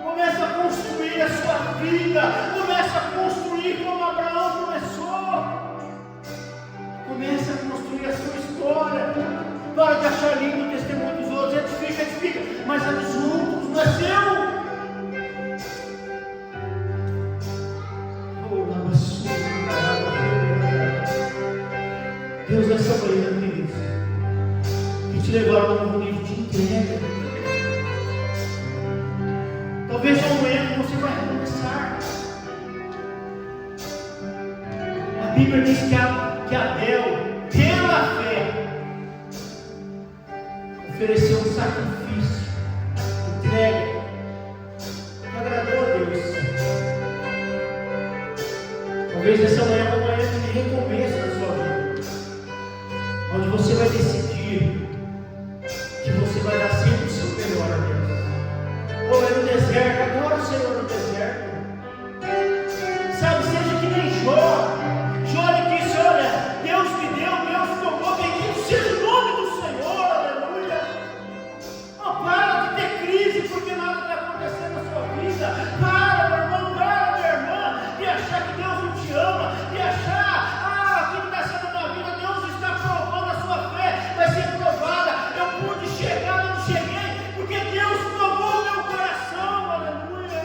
comece a construir a sua vida, comece a construir como Abraão começou. Comece a construir a sua história. Para de achar lindo o testemunho dos outros. Edifica, mas é dos outros, não é seu. Deus, nessa manhã, queridos, que te levaram a um novo nível de entrega. Talvez é o momento que você vai recomeçar. A Bíblia diz que Abel, pela fé, ofereceu um sacrifício, entrega, que agradou a Deus. Talvez essa manhã é uma manhã de recomeço na sua vida, onde você vai decidir que você vai dar sempre o seu melhor a Deus. Ou é no deserto, adora o Senhor no deserto. Sabe, seja que nem Jó. Jó disse, olha, Deus me deu, Deus tomou, bendito seja o nome do Senhor, aleluia. Não para de ter crise porque nada está acontecendo na sua vida. Para, meu irmão, para, minha irmã, de achar que Deus não te ama, de achar, o que está sendo na vida, Deus está provando a sua fé, vai ser provada. Eu pude chegar, não cheguei, porque Deus provou o meu coração, aleluia.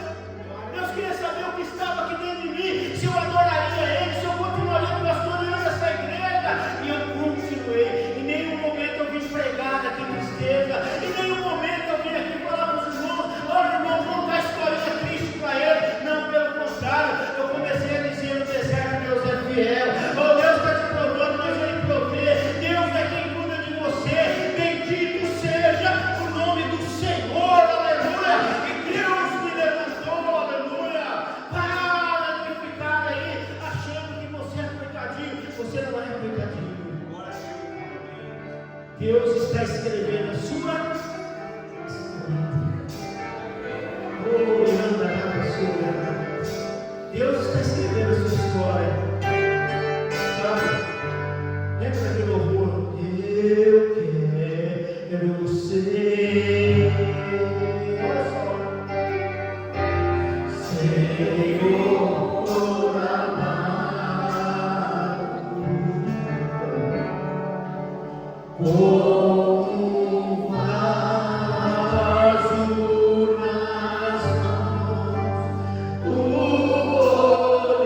Deus queria saber o que estava aqui dentro de mim, se eu adoraria Ele, se eu continuaria pastoreando essa igreja. E eu continuei. Em nenhum momento eu vim pregar aqui tristeza, em nenhum momento eu vim aqui falar para os irmãos, olha irmão, vamos dar a história triste para ele. Não, pelo contrário, eu comecei a dizer no deserto, Deus é fiel. Oh, Deus está te provando, mas Ele provê. Deus é quem cuida de você. Bendito seja o nome do Senhor, aleluia. E Deus me levantou, aleluia. Para de ficar aí achando que você é coitadinho. Você não é coitadinho. Deus está escrevendo a sua história. Deus está escrevendo a sua história. Sabe? Lembra daquele louvor? Eu quero ser. Olha só. Senhor amado, como vaso nas mãos do oleiro,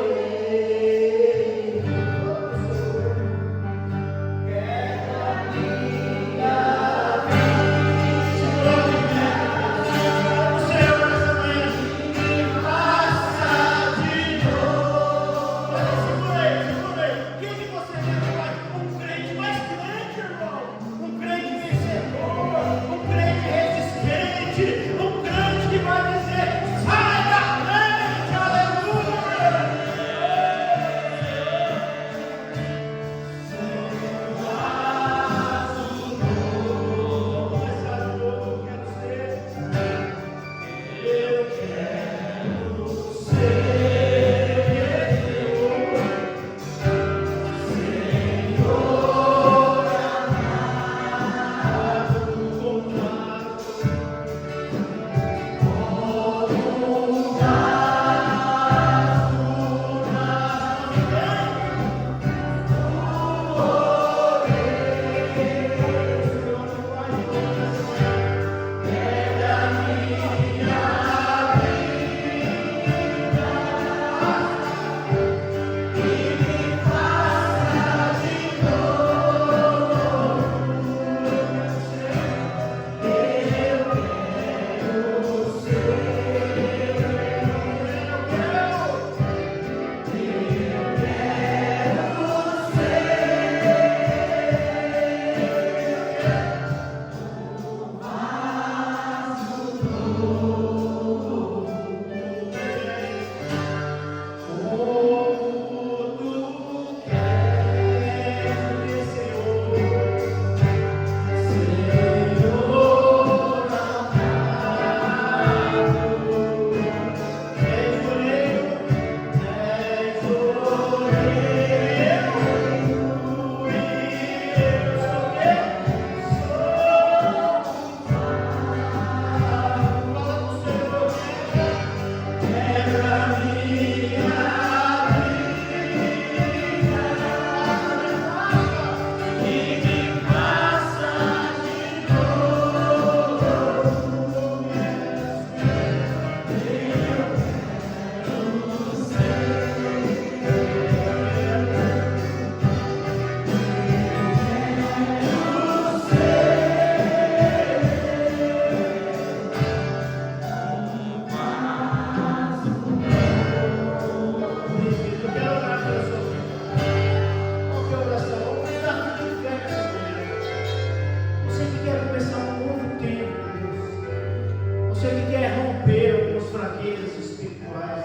Você que quer romper algumas fraquezas espirituais.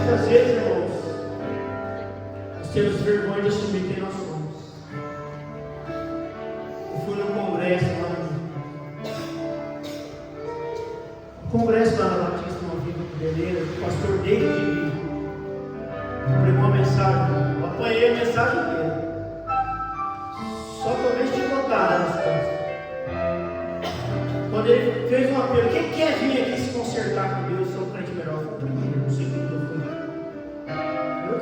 Muitas vezes, irmãos, nós temos vergonha de assumir quem nós somos. Eu fui no congresso lá na Batista, uma vida brasileira, o pastor David pregou uma mensagem. Eu apanhei a mensagem dele. Só talvez te contar nas costas. Quando ele fez um apelo, quem quer vir aqui se consertar com Deus? Eu sou um crente melhor. Não sei como eu fui. Eu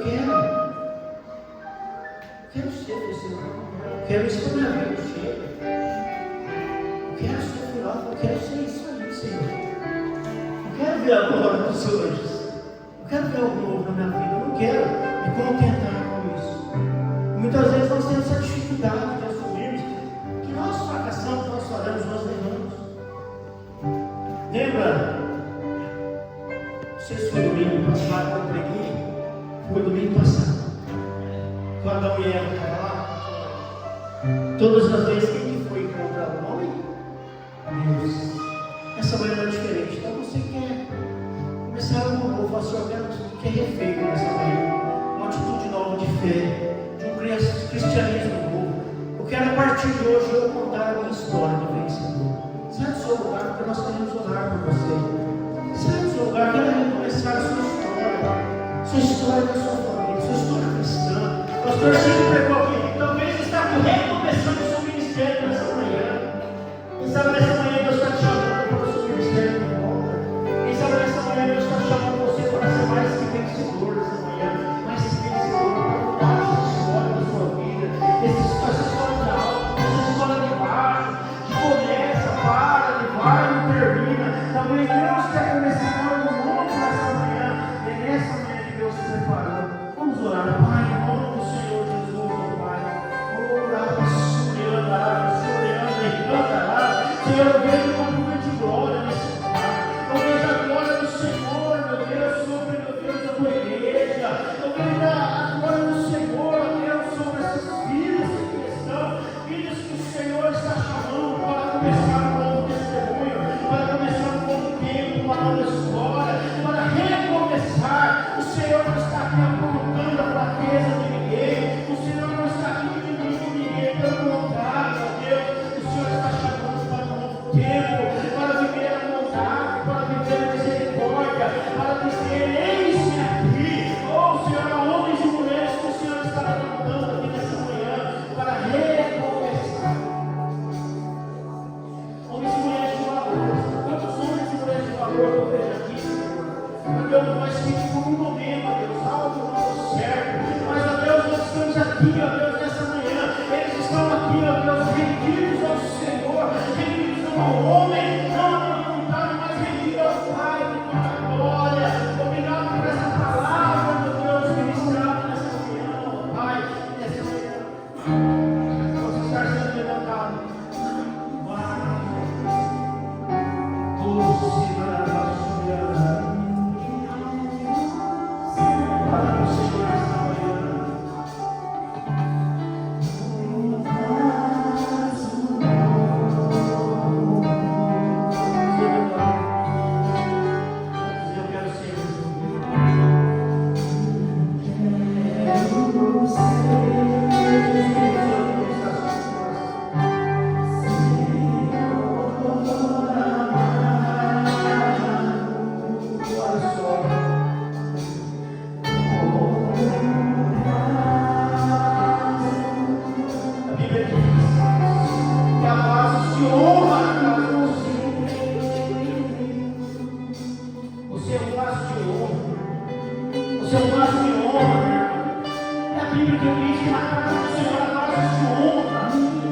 quero ser, Senhor. Eu quero isso para minha vida, chega. Eu quero ser melhor, eu quero ser isso aí, Senhor. Eu quero ver a glória dos anjos. Eu quero ver algo novo na minha vida. Eu não quero me contentar com isso. Muitas vezes nós temos essa dificuldade de assumirmos que nós fracassamos, nós falhamos, nós erramos. Lembra? Não sei se foi domingo passado que eu preguei. Foi domingo passado. Quando Adão e Eva estavam lá. Todas as vezes quem foi encontrar o homem? Deus. Essa manhã é diferente. Então você quer começar algo novo. Fala assim, eu quero que é refeito nessa manhã. Uma atitude nova de fé. De um cristianismo novo. Eu quero a partir de hoje eu contar a minha história de vencedor. Sai do seu lugar porque nós queremos orar por você. Sai do seu lugar, quero recomeçar a sua história da sua família, sua história cristã. O pastor sempre pregou aqui. Talvez você está recomeçando o seu ministério nessa manhã. Quem sabe nessa manhã Deus está te chamando para o seu ministério de volta. Quem sabe nessa manhã Deus está chamando você para ser mais que vencedor nessa manhã. Mais que vencedor para mudar essa história da sua vida. Essa história de alto, essa história de baixo, que começa, para, de vai, não termina. Talvez Deus quer começar algo novo nessa manhã. E nessa manhã que Deus se preparou. Vamos orar, Pai, em nome do Senhor Jesus, oh Pai. Vamos orar para o Senhor, Senhor, eu vejo uma nuvem de glória nesse lugar. Eu vejo a glória do Senhor, meu Deus, sobre, meu Deus, a tua igreja. Eu vejo a glória do Senhor, meu Deus, sobre essas vidas que estão, vidas que o Senhor está chamando para começar um novo testemunho, para começar um novo tempo, uma nova história, para recomeçar. O Senhor não está aqui apontando a fraqueza de ninguém, o Senhor não está aqui diminuindo ninguém, pelo contrário, meu Deus, o Senhor está chamando para um novo tempo, para viver a bondade, para viver a misericórdia, para dizer, eis-me aqui, oh Senhor, a homens e mulheres que o Senhor está levantando aqui nessa manhã, para recomeçar. Homens e mulheres de valor, quantos homens e mulheres de valor eu vejo aqui, Senhor? Meu Deus, nós ficamos por um momento, ó Deus, algo não deu certo, mas, ó Deus, nós estamos aqui, ó Deus, nessa manhã, eles estão aqui, ó Deus, rendidos ao Senhor, rendidos não ao homem, não à minha vontade, mas rendidos ao Pai, de toda glória. Obrigado por essa palavra, meu Deus, ministrada nessa manhã, ó Pai, nessa manhã. Posso estar sendo levantado. Todos se maravilham sobre a vida. Para o Senhor esta manhã. Eu quero ser a Bíblia diz que a base se honra na casa do Senhor. Você é um vaso de honra. Você é um vaso de honra, meu irmão. É a Bíblia que diz que na casa do Senhor a vaso de honra.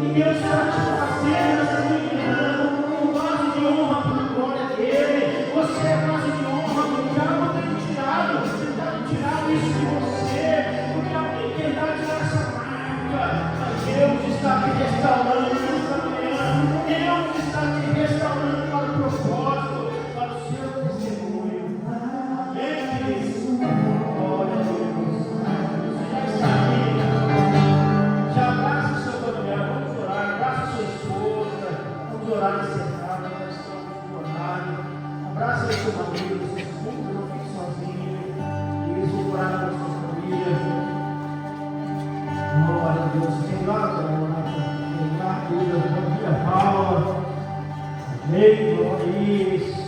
E Deus está te fazendo nessa manhã um vaso de honra para a glória dele. Você é vaso de honra, porque o diabo tem tirado isso de você. Porque alguém tentar tirar essa marca. Mas Deus está te restaurando nessa manhã. Deus está te restaurando para o propósito, para o seu testemunho. Amém, queridos? Glória a Deus. Você já está aqui. Já abraça o seu familiar. Vamos orar. Abraça a sua esposa. Vamos orar nesse cenário. Nós estamos seu marido, seus esposos, não fique sozinho. Eles vão orar pela sua família. Glória a Deus. Quem gosta, cuida. Bom dia, Paula. Amém, glória a isso.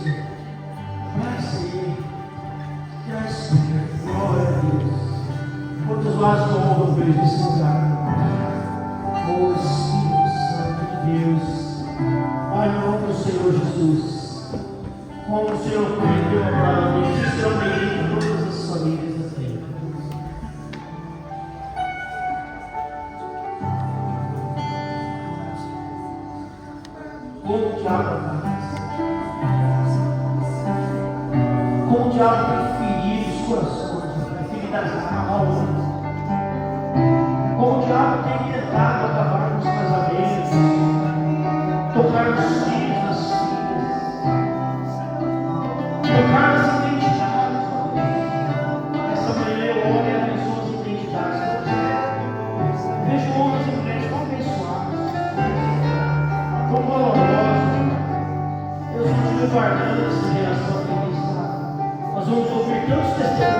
Graça aí. Glória a Deus. Quantos vasos de honra eu vejo nesse lugar? Oh Espírito Santo de Deus. Pai, em nome do Senhor Jesus. Como o Senhor prometeu para mim, que o Senhor bendiga todas as famílias da terra. Como o diabo faz? Como o diabo tem ferido os corações, tem ferido as almas. Como o diabo tem tentado acabar com os casamentos, tocar nos filhos, nas filhas, tocar nas identidades. Essa manhã eu olho e abençoo as identidades. Vejo homens e mulheres tão abençoados, tão valorosos. Deus continue guardando essa geração que aqui está. Nós vamos ouvir tantos testemunhos